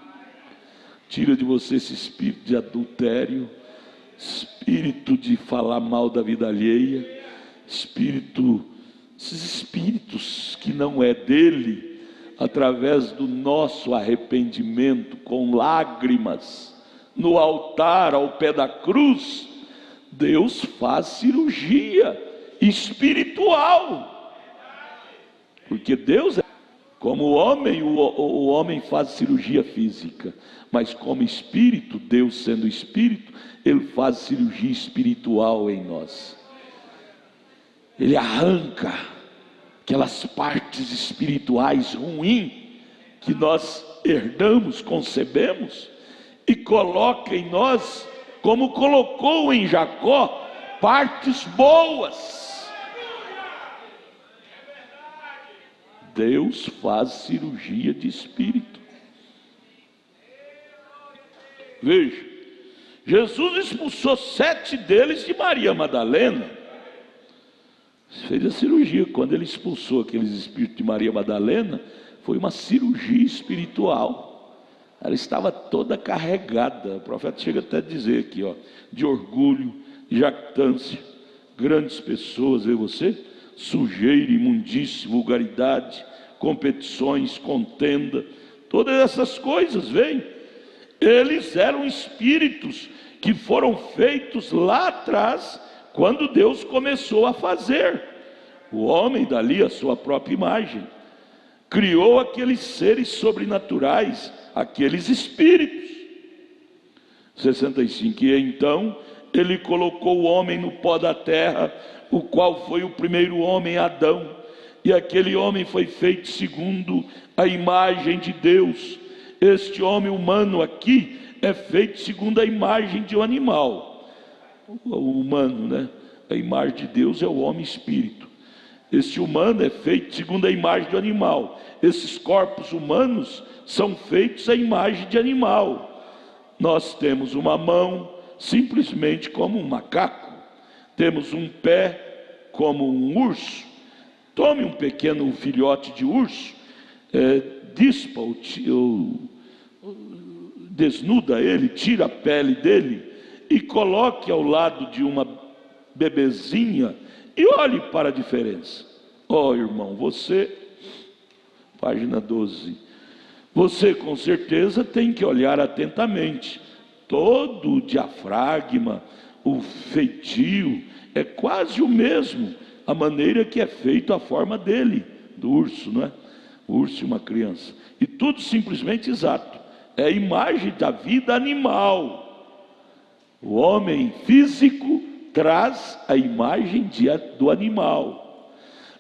tira de você esse espírito de adultério, espírito de falar mal da vida alheia, esses espíritos que não é dele, através do nosso arrependimento, com lágrimas, no altar, ao pé da cruz, Deus faz cirurgia espiritual, porque Deus é como o homem faz cirurgia física, mas como espírito, Deus sendo espírito, ele faz cirurgia espiritual em nós. Ele arranca aquelas partes espirituais ruins que nós herdamos, concebemos, e coloca em nós, como colocou em Jacó, partes boas. Deus faz cirurgia de espírito. Veja, Jesus expulsou 7 deles de Maria Madalena. Fez a cirurgia. Quando ele expulsou aqueles espíritos de Maria Madalena, foi uma cirurgia espiritual. Ela estava toda carregada. O profeta chega até a dizer aqui, de orgulho, de jactância, grandes pessoas, vê você? Sujeira, imundície, vulgaridade, competições, contenda, todas essas coisas vêm. Eles eram espíritos que foram feitos lá atrás, quando Deus começou a fazer o homem dali a sua própria imagem, criou aqueles seres sobrenaturais, aqueles espíritos. 65. E então ele colocou o homem no pó da terra, o qual foi o primeiro homem, Adão, e aquele homem foi feito segundo a imagem de Deus. Este homem humano aqui é feito segundo a imagem de um animal. O humano, né? A imagem de Deus é o homem espírito. Este humano é feito segundo a imagem do animal. Esses corpos humanos são feitos à imagem de animal. Nós temos uma mão simplesmente como um macaco, temos um pé como um urso. Tome um pequeno filhote de urso, dispa desnuda ele, tira a pele dele e coloque ao lado de uma bebezinha e olhe para a diferença. Irmão, você, página 12, você com certeza tem que olhar atentamente. Todo o diafragma, o feitio é quase o mesmo, a maneira que é feita a forma dele, do urso, não é? O urso e uma criança, e tudo simplesmente exato, é a imagem da vida animal. O homem físico traz a imagem do animal,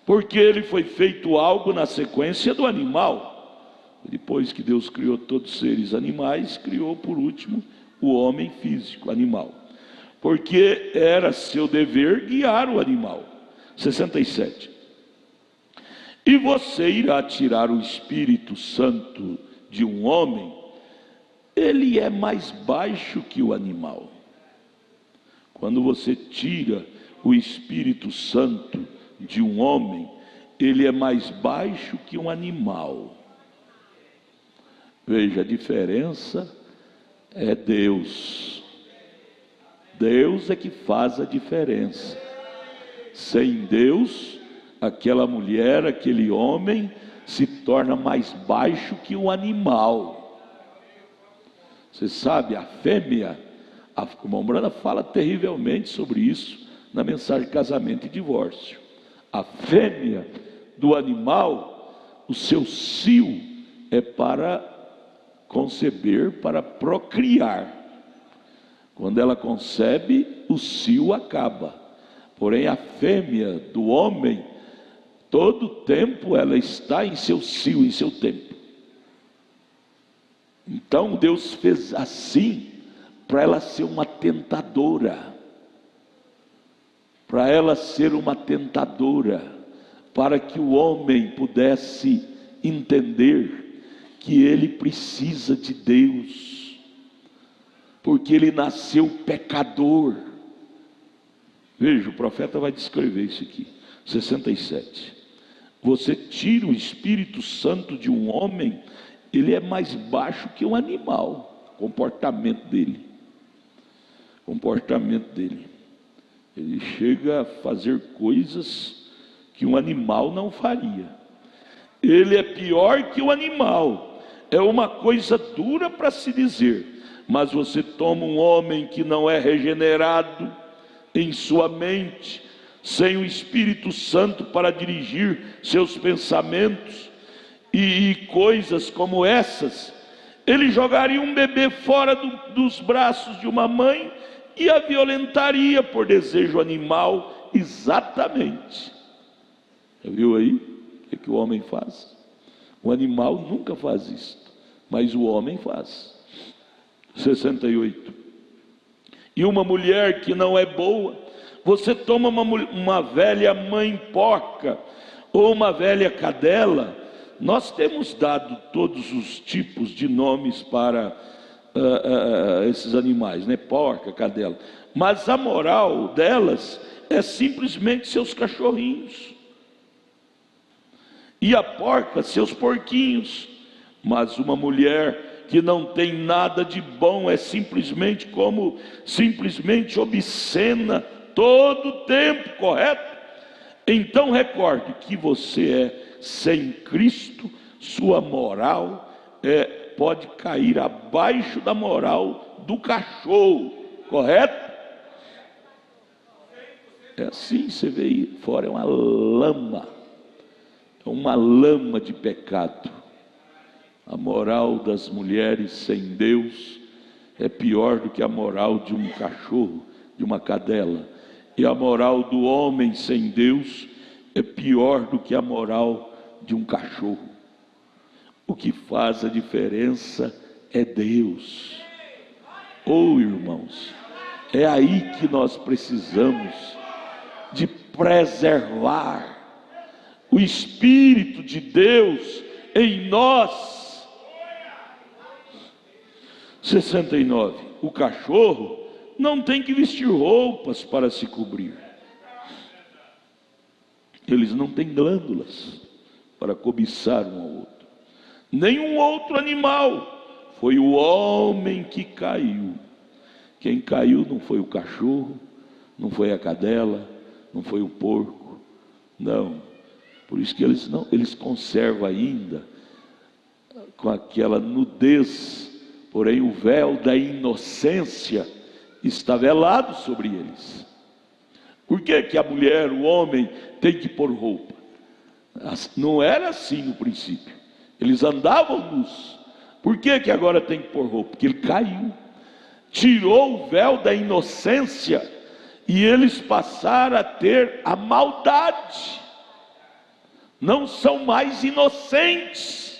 porque ele foi feito algo na sequência do animal. Depois que Deus criou todos os seres animais, criou por último o homem físico, animal, porque era seu dever guiar o animal. 67. E você irá tirar o Espírito Santo de um homem, ele é mais baixo que o animal. Quando você tira o Espírito Santo de um homem, ele é mais baixo que um animal. Veja, a diferença é Deus. Deus é que faz a diferença. Sem Deus, aquela mulher, aquele homem se torna mais baixo que um animal. Você sabe, a fêmea, a irmã Brana fala terrivelmente sobre isso na mensagem de casamento e divórcio. A fêmea do animal, o seu cio é para conceber para procriar. Quando ela concebe, o cio acaba. Porém, a fêmea do homem, todo tempo ela está em seu cio, em seu tempo. Então Deus fez assim para ela ser uma tentadora. Para ela ser uma tentadora, para que o homem pudesse entender que ele precisa de Deus, porque ele nasceu pecador. Veja, o profeta vai descrever isso aqui, 67. Você tira o Espírito Santo de um homem, ele é mais baixo que um animal, comportamento dele. Ele chega a fazer coisas que um animal não faria. Ele é pior que o animal. É uma coisa dura para se dizer, mas você toma um homem que não é regenerado em sua mente, sem o Espírito Santo para dirigir seus pensamentos, e coisas como essas, ele jogaria um bebê fora dos braços de uma mãe e a violentaria por desejo animal, exatamente. Já viu aí o que o homem faz? O animal nunca faz isso, mas o homem faz. 68. E uma mulher que não é boa, você toma uma velha mãe porca, ou uma velha cadela. Nós temos dado todos os tipos de nomes para esses animais, né? Porca, cadela. Mas a moral delas é simplesmente seus cachorrinhos. E a porca, seus porquinhos. Mas uma mulher que não tem nada de bom é simplesmente obscena todo o tempo, correto? Então recorde que você é sem Cristo, sua moral pode cair abaixo da moral do cachorro, correto? É assim, você vê aí fora, é uma lama de pecado. A moral das mulheres sem Deus é pior do que a moral de um cachorro, de uma cadela. E a moral do homem sem Deus é pior do que a moral de um cachorro. O que faz a diferença é Deus. Irmãos, é aí que nós precisamos de preservar o Espírito de Deus em nós. 69. O cachorro não tem que vestir roupas para se cobrir. Eles não têm glândulas para cobiçar um ao outro. Nenhum outro animal. Foi o homem que caiu. Quem caiu não foi o cachorro, não foi a cadela, não foi o porco. Não. Por isso que eles conservam ainda com aquela nudez. Porém o véu da inocência está velado sobre eles. Por que a mulher, o homem, tem que pôr roupa? Não era assim no princípio. Eles andavam nus. Por que agora tem que pôr roupa? Porque ele caiu, tirou o véu da inocência, e eles passaram a ter a maldade. Não são mais inocentes.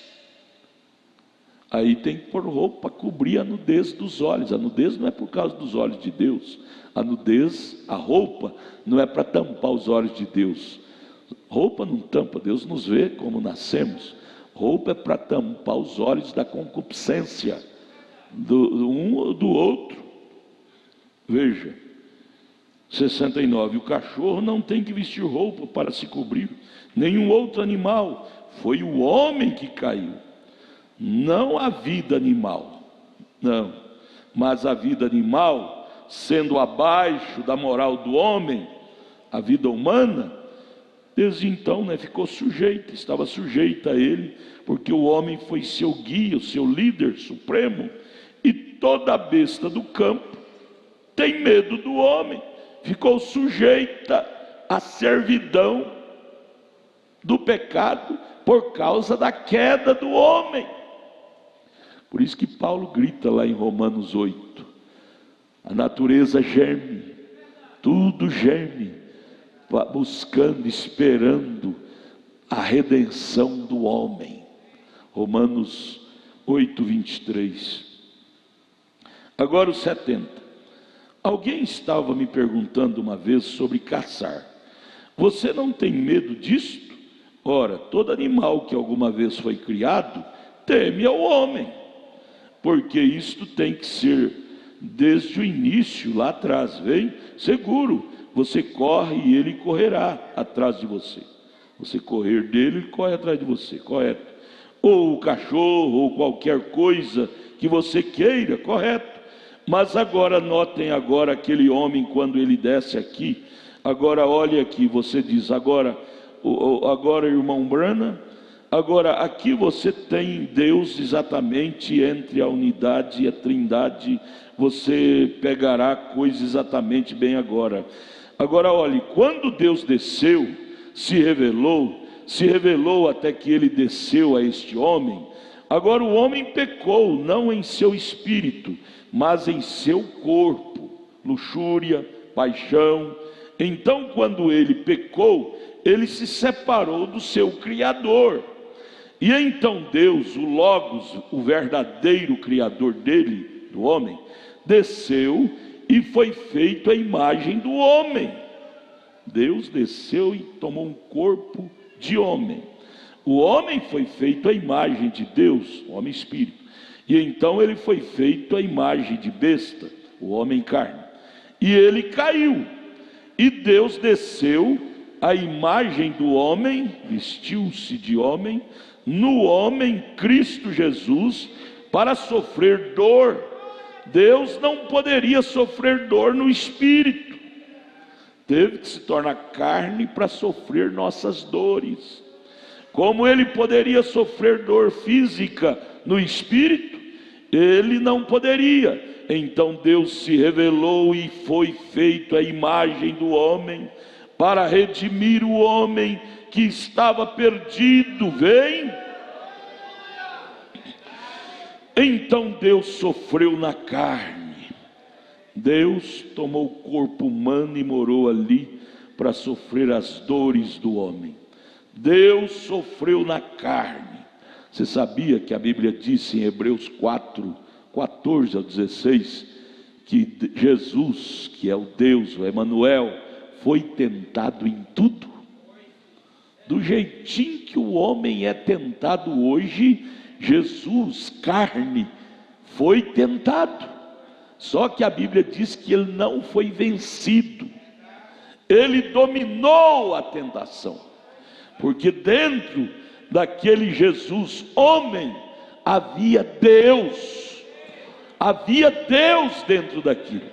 Aí tem que pôr roupa para cobrir a nudez dos olhos. A nudez não é por causa dos olhos de Deus. A roupa não é para tampar os olhos de Deus. Roupa não tampa, Deus nos vê como nascemos. Roupa é para tampar os olhos da concupiscência do um ou do outro. Veja, 69. O cachorro não tem que vestir roupa para se cobrir, nenhum outro animal. Foi o homem que caiu. Não a vida animal, não, mas a vida animal, sendo abaixo da moral do homem, a vida humana, desde então ficou sujeita, estava sujeita a ele, porque o homem foi seu guia, o seu líder supremo, e toda besta do campo tem medo do homem, ficou sujeita à servidão do pecado por causa da queda do homem. Por isso que Paulo grita lá em Romanos 8, a natureza geme, tudo geme, buscando, esperando a redenção do homem. Romanos 8, 23. Agora os 70. Alguém estava me perguntando uma vez sobre caçar. Você não tem medo disto? Ora, todo animal que alguma vez foi criado teme ao homem, porque isto tem que ser desde o início, lá atrás, vem seguro. Você corre e ele correrá atrás de você. Você correr dele, ele corre atrás de você, correto? Ou o cachorro, ou qualquer coisa que você queira, correto? Mas agora, notem agora aquele homem quando ele desce aqui. Agora olhe aqui, você diz, agora irmão Brana, agora aqui você tem Deus exatamente entre a unidade e a trindade. Você pegará a coisa exatamente bem agora. Agora olhe, quando Deus desceu, se revelou até que ele desceu a este homem. Agora o homem pecou, não em seu espírito, mas em seu corpo, luxúria, paixão. Então quando ele pecou, ele se separou do seu Criador. E então Deus, o Logos, o verdadeiro Criador dele, do homem, desceu e foi feito a imagem do homem. Deus desceu e tomou um corpo de homem. O homem foi feito à imagem de Deus, o homem espírito. E então ele foi feito à imagem de besta, o homem carne. E ele caiu. E Deus desceu à imagem do homem, vestiu-se de homem, no homem Cristo Jesus, para sofrer dor. Deus não poderia sofrer dor no espírito. Teve que se tornar carne para sofrer nossas dores. Como ele poderia sofrer dor física no espírito, ele não poderia. Então Deus se revelou e foi feito a imagem do homem, para redimir o homem que estava perdido. Vem. Então Deus sofreu na carne. Deus tomou o corpo humano e morou ali para sofrer as dores do homem. Deus sofreu na carne. Você sabia que a Bíblia disse em Hebreus 4, 14 ao 16, que Jesus, que é o Deus, o Emanuel, foi tentado em tudo? Do jeitinho que o homem é tentado hoje, Jesus, carne, foi tentado. Só que a Bíblia diz que ele não foi vencido. Ele dominou a tentação. Porque dentro daquele Jesus homem havia Deus. Havia Deus dentro daquilo.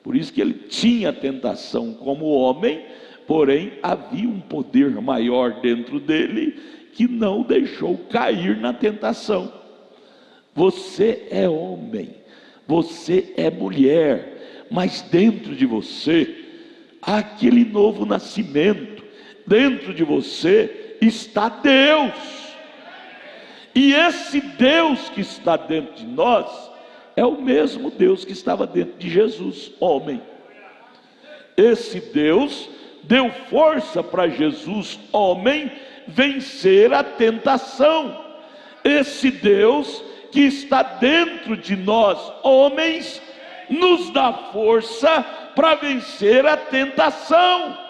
Por isso que ele tinha tentação como homem, porém havia um poder maior dentro dele que não o deixou cair na tentação. Você é homem, você é mulher, mas dentro de você há aquele novo nascimento. Dentro de você está Deus. E esse Deus que está dentro de nós é o mesmo Deus que estava dentro de Jesus, homem. Esse Deus deu força para Jesus, homem, vencer a tentação. Esse Deus que está dentro de nós, homens, nos dá força para vencer a tentação.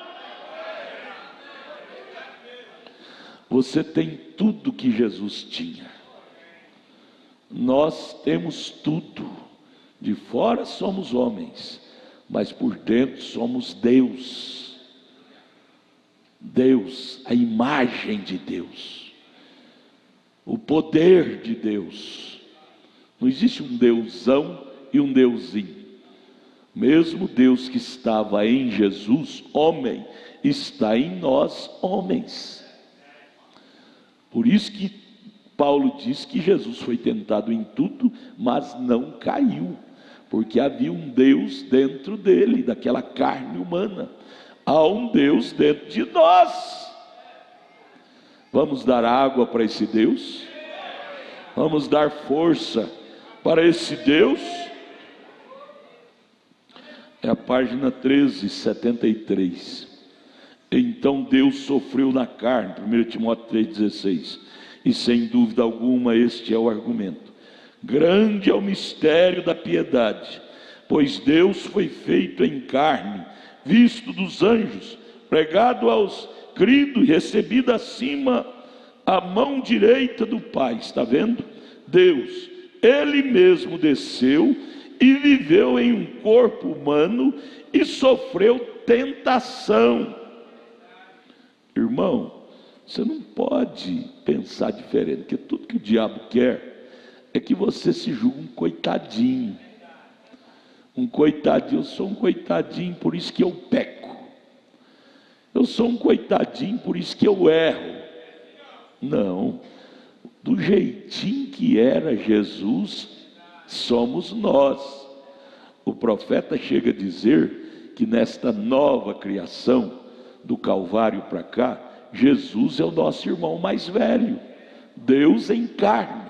Você tem tudo que Jesus tinha. Nós temos tudo. De fora somos homens, mas por dentro somos Deus. Deus, a imagem de Deus, o poder de Deus. Não existe um Deusão e um Deusinho. Mesmo Deus que estava em Jesus, homem, está em nós, homens. Por isso que Paulo diz que Jesus foi tentado em tudo, mas não caiu, porque havia um Deus dentro dele, daquela carne humana. Há um Deus dentro de nós. Vamos dar água para esse Deus? Vamos dar força para esse Deus. É a página 1373. Então Deus sofreu na carne, 1 Timóteo 3,16. E sem dúvida alguma este é o argumento. Grande é o mistério da piedade, pois Deus foi feito em carne, visto dos anjos, pregado aos cridos e recebido acima a mão direita do Pai. Está vendo? Deus, Ele mesmo desceu e viveu em um corpo humano e sofreu tentação. Irmão, você não pode pensar diferente, porque tudo que o diabo quer é que você se julgue um coitadinho. Um coitadinho, eu sou um coitadinho, por isso que eu peco. Eu sou um coitadinho, por isso que eu erro. Não, do jeitinho que era Jesus, somos nós. O profeta chega a dizer que nesta nova criação, do Calvário para cá, Jesus é o nosso irmão mais velho, Deus em carne.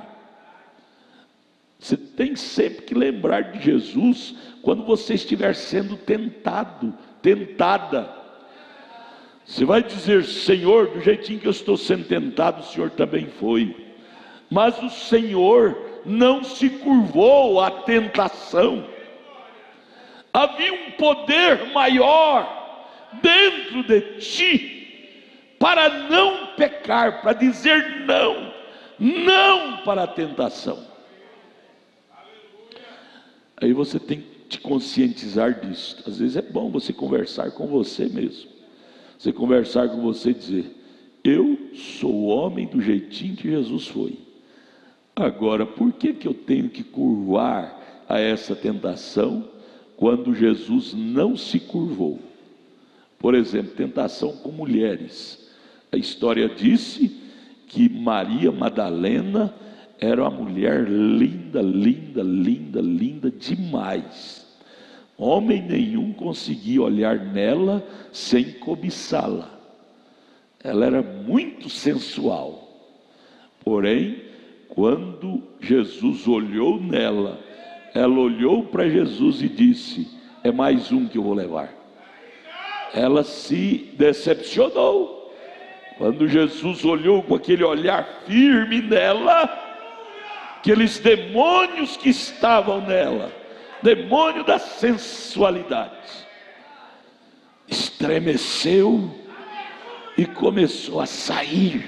Você tem sempre que lembrar de Jesus quando você estiver sendo tentado, tentada. Você vai dizer: Senhor, do jeitinho que eu estou sendo tentado, o Senhor também foi. Mas o Senhor não se curvou à tentação. Havia um poder maior dentro de ti para não pecar, para dizer não para a tentação. Aí você tem que te conscientizar disso. Às vezes é bom você conversar com você mesmo. Você conversar com você e dizer: eu sou o homem do jeitinho que Jesus foi. Agora, por que eu tenho que curvar a essa tentação quando Jesus não se curvou? Por exemplo, tentação com mulheres. A história disse que Maria Madalena era uma mulher linda, linda, linda, linda demais. Homem nenhum conseguia olhar nela sem cobiçá-la. Ela era muito sensual. Porém, quando Jesus olhou nela, ela olhou para Jesus e disse: é mais um que eu vou levar. Ela se decepcionou. Quando Jesus olhou com aquele olhar firme nela, aqueles demônios que estavam nela, demônio da sensualidade, estremeceu e começou a sair.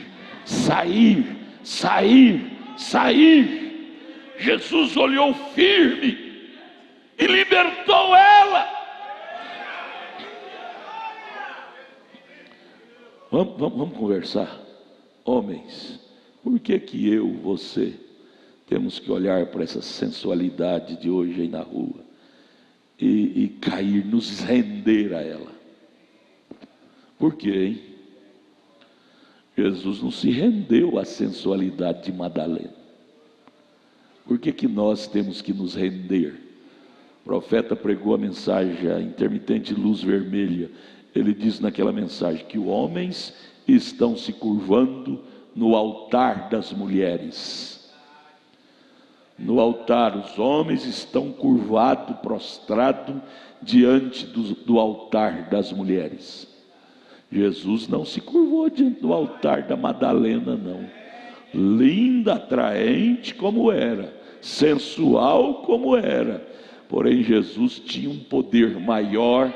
Jesus olhou firme e libertou ela. Vamos conversar. Homens, por que eu, você, temos que olhar para essa sensualidade de hoje aí na rua e cair, nos render a ela? Por quê, hein? Jesus não se rendeu à sensualidade de Madalena. Por que nós temos que nos render? O profeta pregou a mensagem, a intermitente luz vermelha. Ele diz naquela mensagem que os homens estão se curvando no altar das mulheres. No altar, os homens estão curvados, prostrados diante do altar das mulheres. Jesus não se curvou diante do altar da Madalena, não. Linda, atraente como era, sensual como era, porém Jesus tinha um poder maior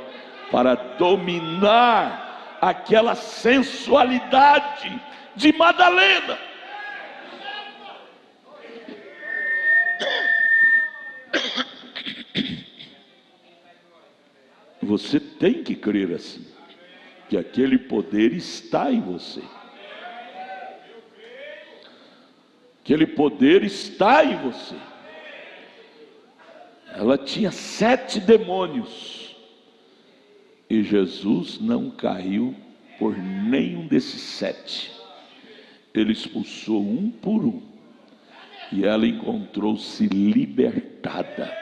para dominar aquela sensualidade de Madalena. Você tem que crer assim, que aquele poder está em você. Aquele poder está em você. Ela tinha 7 demônios. E Jesus não caiu por nenhum desses 7. Ele expulsou um por um. E ela encontrou-se libertada.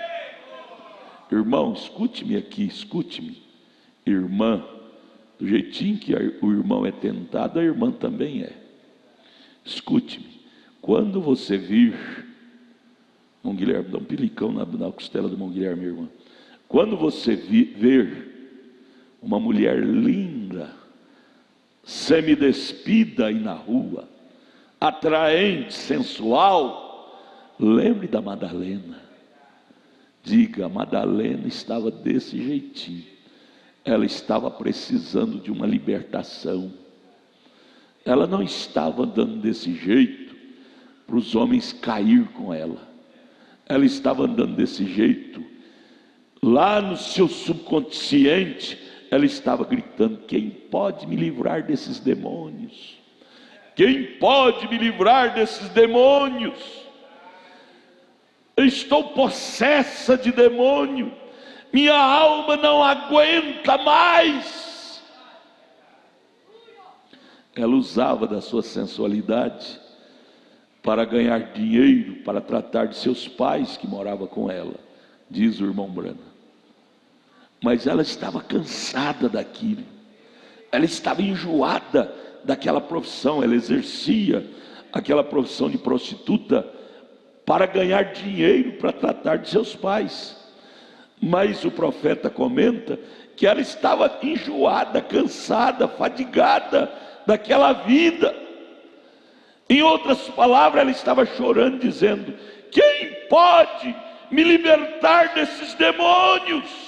Irmão, escute-me aqui, escute-me. Irmã, do jeitinho que o irmão é tentado, a irmã também é. Escute-me. Quando você vir Irmão Guilherme, dá um pilicão na costela do irmão Guilherme, irmã. Quando você ver uma mulher linda, semidespida aí na rua, atraente, sensual, lembre da Madalena. Diga: a Madalena estava desse jeitinho. Ela estava precisando de uma libertação. Ela não estava andando desse jeito para os homens cair com ela. Ela estava andando desse jeito. Lá no seu subconsciente, ela estava gritando: quem pode me livrar desses demônios? Quem pode me livrar desses demônios? Eu estou possessa de demônio, minha alma não aguenta mais. Ela usava da sua sensualidade para ganhar dinheiro, para tratar de seus pais que moravam com ela, diz o irmão Brana. Mas ela estava cansada daquilo, ela estava enjoada daquela profissão. Ela exercia aquela profissão de prostituta para ganhar dinheiro, para tratar de seus pais. Mas o profeta comenta que ela estava enjoada, cansada, fadigada daquela vida. Em outras palavras, ela estava chorando, dizendo: quem pode me libertar desses demônios?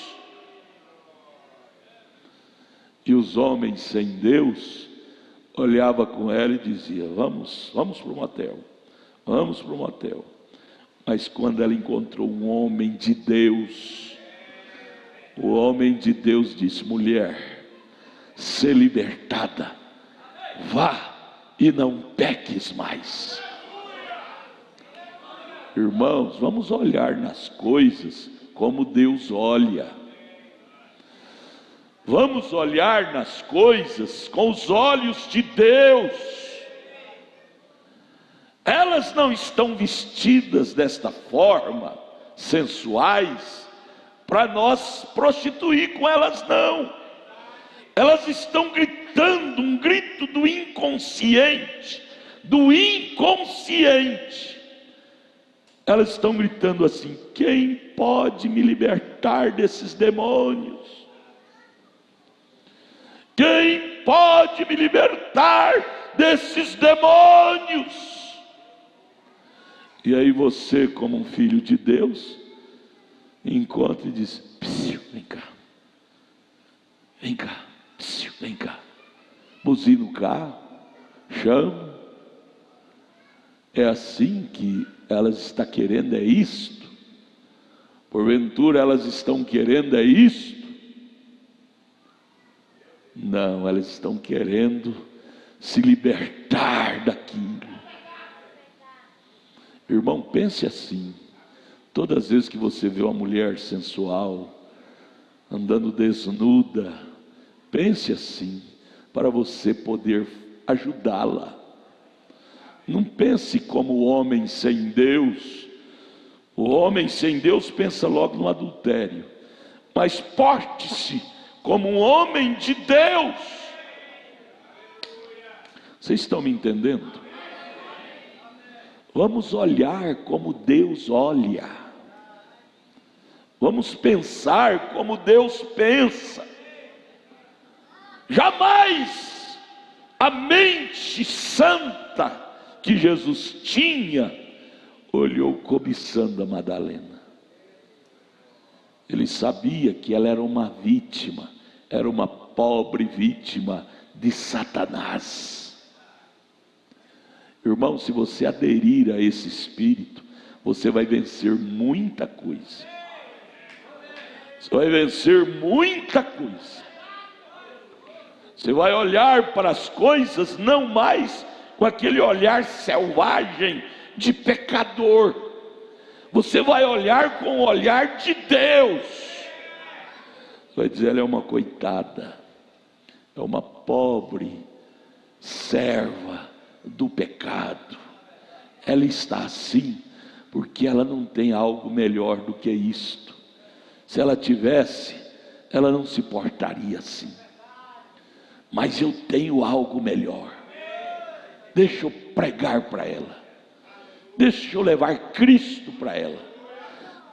E os homens sem Deus olhavam com ela e diziam: vamos para o motel, vamos para o motel. Mas quando ela encontrou um homem de Deus, o homem de Deus disse: mulher, sê libertada, vá e não peques mais. Irmãos, vamos olhar nas coisas como Deus olha. Vamos olhar nas coisas com os olhos de Deus. Elas não estão vestidas desta forma, sensuais, para nós prostituir com elas, não. Elas estão gritando um grito do inconsciente, do inconsciente. Elas estão gritando assim: quem pode me libertar desses demônios? Quem pode me libertar desses demônios? E aí você, como um filho de Deus, encontra e diz: vem cá, vem cá, vem cá. Buzina o carro, chama. É assim que elas estão querendo, é isto? Porventura elas estão querendo, é isto? Não, elas estão querendo se libertar daquilo. Irmão, pense assim: todas as vezes que você vê uma mulher sensual, andando desnuda, pense assim, para você poder ajudá-la. Não pense como o homem sem Deus. O homem sem Deus pensa logo no adultério. Mas porte-se como um homem de Deus. Vocês estão me entendendo? Vamos olhar como Deus olha. Vamos pensar como Deus pensa. Jamais a mente santa que Jesus tinha olhou cobiçando a Madalena. Ele sabia que ela era uma vítima, era uma pobre vítima de Satanás. Irmão, se você aderir a esse espírito, você vai vencer muita coisa. Você vai vencer muita coisa. Você vai olhar para as coisas não mais com aquele olhar selvagem de pecador. Você vai olhar com o olhar de Deus. Vai dizer: ela é uma coitada, é uma pobre serva do pecado. Ela está assim porque ela não tem algo melhor do que isto. Se ela tivesse, ela não se portaria assim. Mas eu tenho algo melhor. Deixa eu pregar para ela. Deixa eu levar Cristo para ela.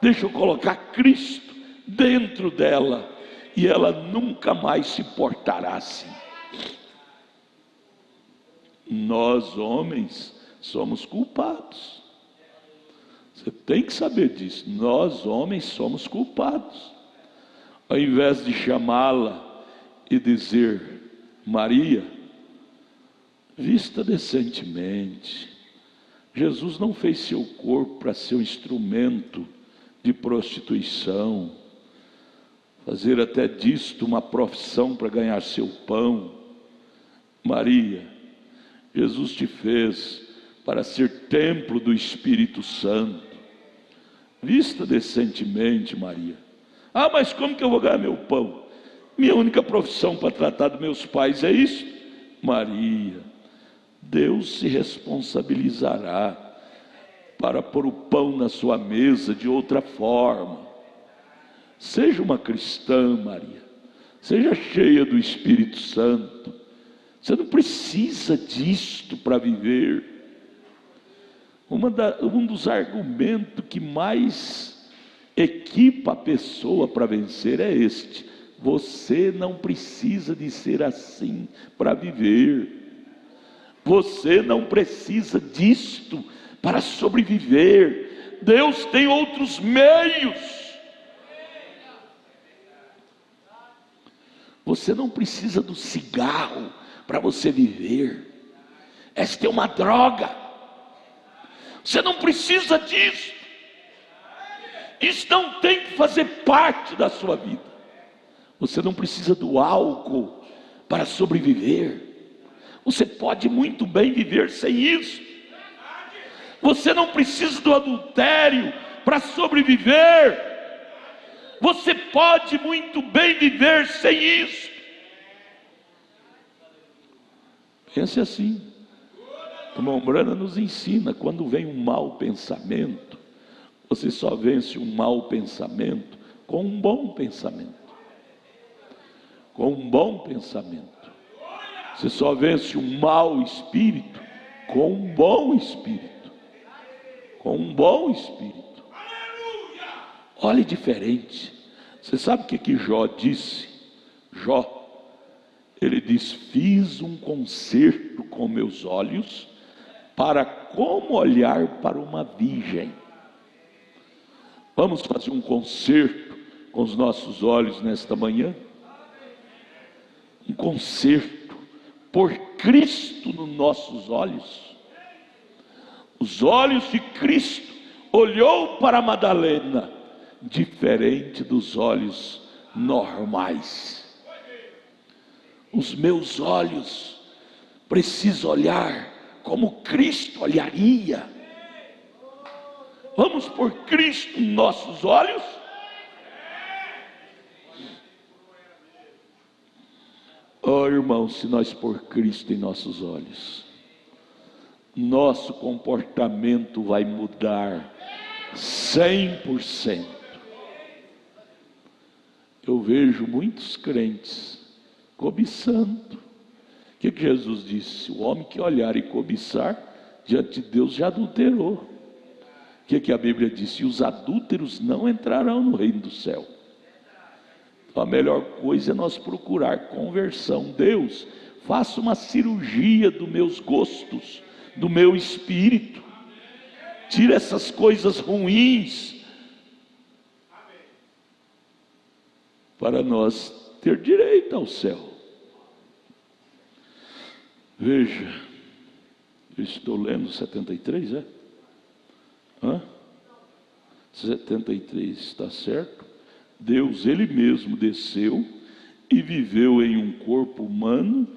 Deixa eu colocar Cristo dentro dela. E ela nunca mais se portará assim. Nós, homens, somos culpados. Você tem que saber disso. Nós, homens, somos culpados. Ao invés de chamá-la e dizer: Maria, vista decentemente. Jesus não fez seu corpo para ser um instrumento de prostituição, fazer até disto uma profissão para ganhar seu pão. Maria, Jesus te fez para ser templo do Espírito Santo. Vista decentemente, Maria. Ah, mas como que eu vou ganhar meu pão? Minha única profissão para tratar dos meus pais é isso. Maria, Deus se responsabilizará para pôr o pão na sua mesa de outra forma. Seja uma cristã, Maria. Seja cheia do Espírito Santo. Você não precisa disto para viver. Um dos argumentos que mais equipa a pessoa para vencer é este: você não precisa de ser assim para viver. Você não precisa disto para sobreviver. Deus tem outros meios. Você não precisa do cigarro para você viver. Esta é uma droga. Você não precisa disso. Isso não tem que fazer parte da sua vida. Você não precisa do álcool para sobreviver. Você pode muito bem viver sem isso. Você não precisa do adultério para sobreviver. Você pode muito bem viver sem isso. Pense assim. O irmão Branham nos ensina: quando vem um mau pensamento, você só vence um mau pensamento com um bom pensamento. Com um bom pensamento. Você só vence um mau espírito com um bom espírito. Com um bom espírito. Olhe diferente. Você sabe o que Jó disse? Jó, ele diz: fiz um concerto com meus olhos para como olhar para uma virgem. Vamos fazer um concerto com os nossos olhos nesta manhã? Um concerto por Cristo nos nossos olhos. Os olhos de Cristo olhou para Madalena, diferente dos olhos normais. Os meus olhos precisam olhar como Cristo olharia. Vamos por Cristo em nossos olhos? Oh, irmão, se nós pôr Cristo em nossos olhos, nosso comportamento vai mudar 100%. Eu vejo muitos crentes cobiçando. O que Jesus disse? O homem que olhar e cobiçar diante de Deus já adulterou. O que a Bíblia disse? E os adúlteros não entrarão no reino do céu. Então a melhor coisa é nós procurar conversão. Deus, faça uma cirurgia dos meus gostos, do meu espírito. Tira essas coisas ruins, para nós ter direito ao céu. Veja, eu estou lendo 73, é? 73, está certo? Deus, Ele mesmo desceu e viveu em um corpo humano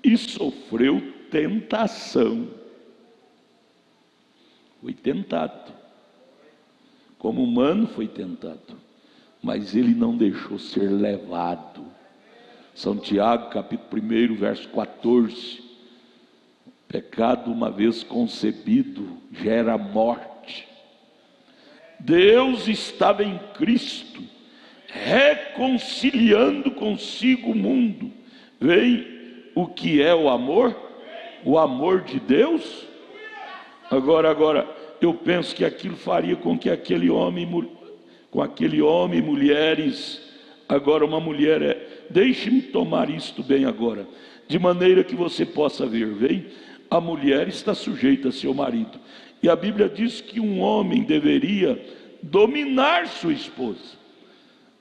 e sofreu tentação. Foi tentado. Como humano foi tentado. Mas Ele não deixou ser levado. São Tiago, capítulo 1, verso 14. Pecado, uma vez concebido, gera morte. Deus estava em Cristo, reconciliando consigo o mundo. Vem o que é o amor? O amor de Deus. Agora, eu penso que aquilo faria com que aquele homem e mulheres, agora uma mulher deixe-me tomar isto bem agora, de maneira que você possa ver, vem, a mulher está sujeita a seu marido, e a Bíblia diz que um homem deveria dominar sua esposa,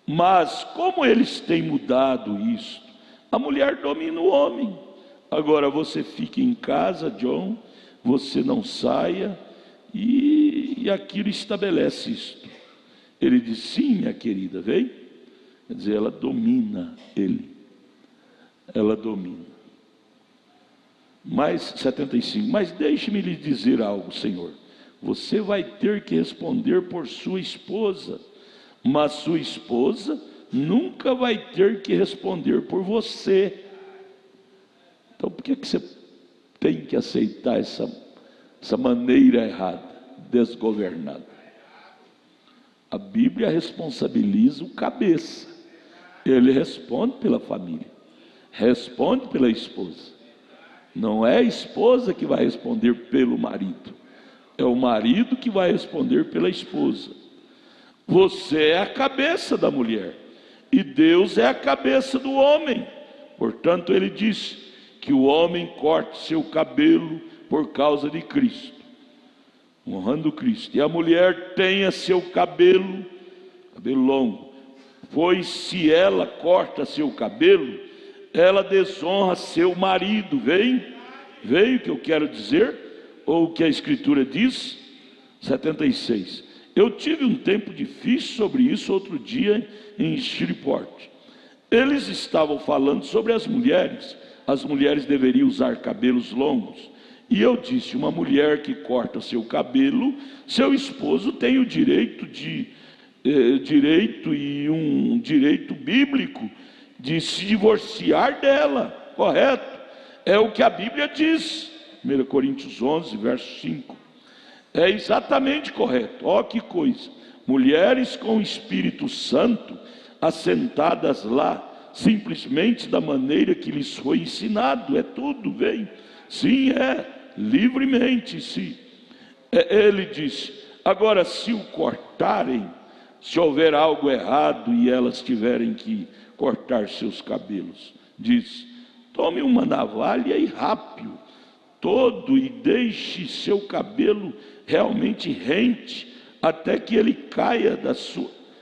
mas como eles têm mudado isso, a mulher domina o homem. Agora você fica em casa, John, você não saia, e aquilo estabelece isto. Ele diz, sim, minha querida, vem. Quer dizer, ela domina ele. Ela domina. Mais 75, mas deixe-me lhe dizer algo, Senhor. Você vai ter que responder por sua esposa, mas sua esposa nunca vai ter que responder por você. Então por que você tem que aceitar essa maneira errada, desgovernada? A Bíblia responsabiliza o cabeça. Ele responde pela família, responde pela esposa. Não é a esposa que vai responder pelo marido, é o marido que vai responder pela esposa. Você é a cabeça da mulher e Deus é a cabeça do homem. Portanto, ele diz que o homem corte seu cabelo por causa de Cristo, honrando Cristo, e a mulher tenha seu cabelo longo, pois se ela corta seu cabelo, ela desonra seu marido. Veio o que eu quero dizer, ou o que a Escritura diz? 76. Eu tive um tempo difícil sobre isso outro dia em Shreveport. Eles estavam falando sobre as mulheres deveriam usar cabelos longos, e eu disse, uma mulher que corta seu cabelo, seu esposo tem o direito direito bíblico de se divorciar dela, correto? É o que a Bíblia diz, 1 Coríntios 11, verso 5, é exatamente correto. Ó que coisa, mulheres com Espírito Santo, assentadas lá, simplesmente da maneira que lhes foi ensinado, é tudo, sim, livremente, sim. Ele diz, agora se o cortarem, se houver algo errado e elas tiverem que cortar seus cabelos, diz, tome uma navalha e rape-o todo e deixe seu cabelo realmente rente, até que ele caia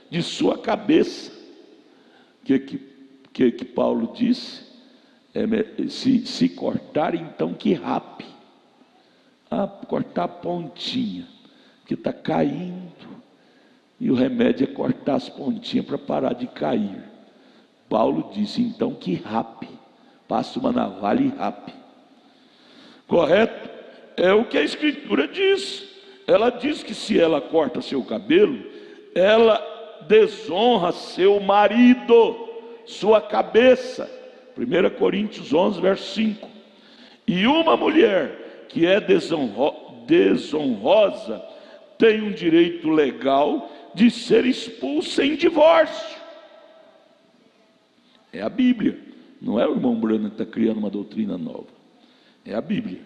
de sua cabeça. Que Paulo disse? Se cortar, então que rape. Cortar a pontinha, que está caindo, e o remédio é cortar as pontinhas para parar de cair. Paulo disse, então que rape, passe uma navalha e rape. Correto? É o que a Escritura diz. Ela diz que se ela corta seu cabelo, ela desonra seu marido, sua cabeça. 1 Coríntios 11, verso 5. E uma mulher que é desonrosa tem um direito legal de ser expulsa em divórcio. É a Bíblia, não é o irmão Branham que está criando uma doutrina nova, é a Bíblia.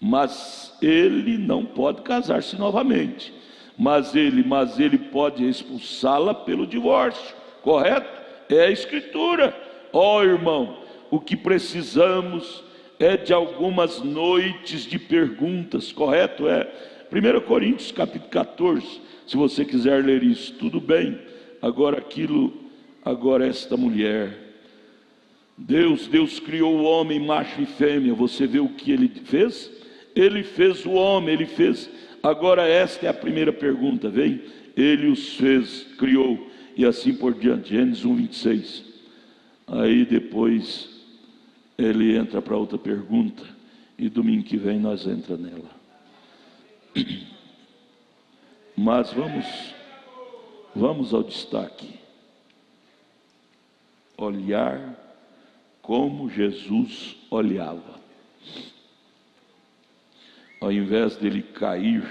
Mas ele não pode casar-se novamente, mas ele pode expulsá-la pelo divórcio, correto? É a Escritura. Ó irmão, o que precisamos é de algumas noites de perguntas, correto? 1 Coríntios capítulo 14, se você quiser ler isso, tudo bem. Agora esta mulher, Deus Criou o homem macho e fêmea, você vê o que ele fez? Ele fez o homem, agora esta é a primeira pergunta, ele os fez, criou, e assim por diante, Gênesis 1, 26, aí depois ele entra para outra pergunta, e domingo que vem nós entramos nela. Mas vamos ao destaque. Olhar como Jesus olhava. Ao invés dele cair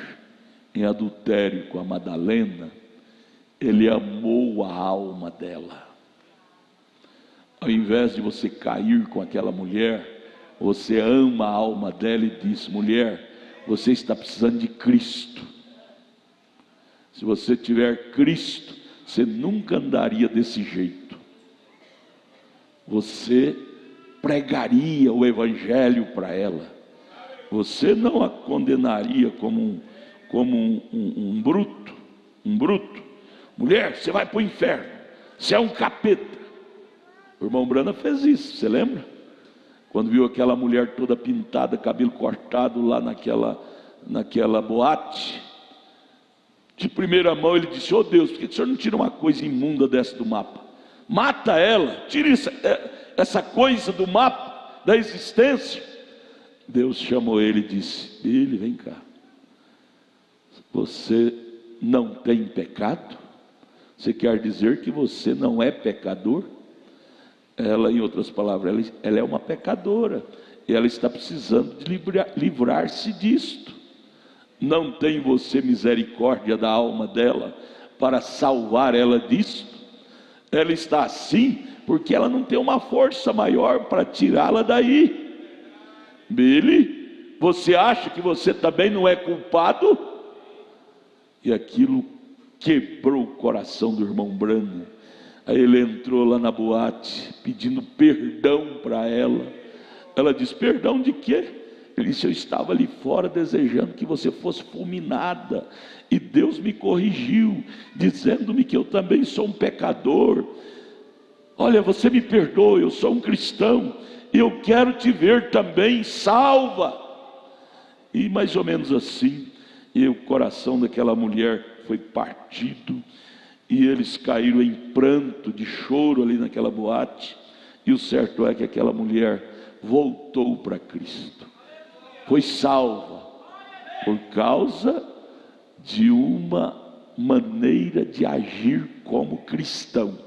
em adultério com a Madalena, ele amou a alma dela. Ao invés de você cair com aquela mulher, você ama a alma dela e diz, mulher, Você está precisando de Cristo. Se você tiver Cristo, você nunca andaria desse jeito. Você pregaria o Evangelho para ela. Você não a condenaria como um bruto. Um bruto. Mulher, você vai para o inferno. Você é um capeta. O irmão Brana fez isso, você lembra? Quando viu aquela mulher toda pintada, cabelo cortado lá naquela boate. De primeira mão ele disse: "Oh Deus, por que o Senhor não tira uma coisa imunda dessa do mapa? Mata ela, tira essa coisa do mapa, da existência." Deus chamou ele e disse: "Billy, vem cá. Você não tem pecado? Você quer dizer que você não é pecador?" Ela, em outras palavras, ela é uma pecadora. E ela está precisando de livrar-se disto. Não tem você misericórdia da alma dela para salvar ela disto? Ela está assim porque ela não tem uma força maior para tirá-la daí. Billy, você acha que você também não é culpado? E aquilo quebrou o coração do irmão Branham. Aí ele entrou lá na boate pedindo perdão para ela. Ela disse: "Perdão de quê?" Ele disse: "Eu estava ali fora desejando que você fosse fulminada, e Deus me corrigiu, dizendo-me que eu também sou um pecador. Olha, você me perdoa, eu sou um cristão, e eu quero te ver também salva." E mais ou menos assim, e o coração daquela mulher foi partido, e eles caíram em pranto, de choro ali naquela boate. E o certo é que aquela mulher voltou para Cristo, foi salva por causa de uma maneira de agir como cristão.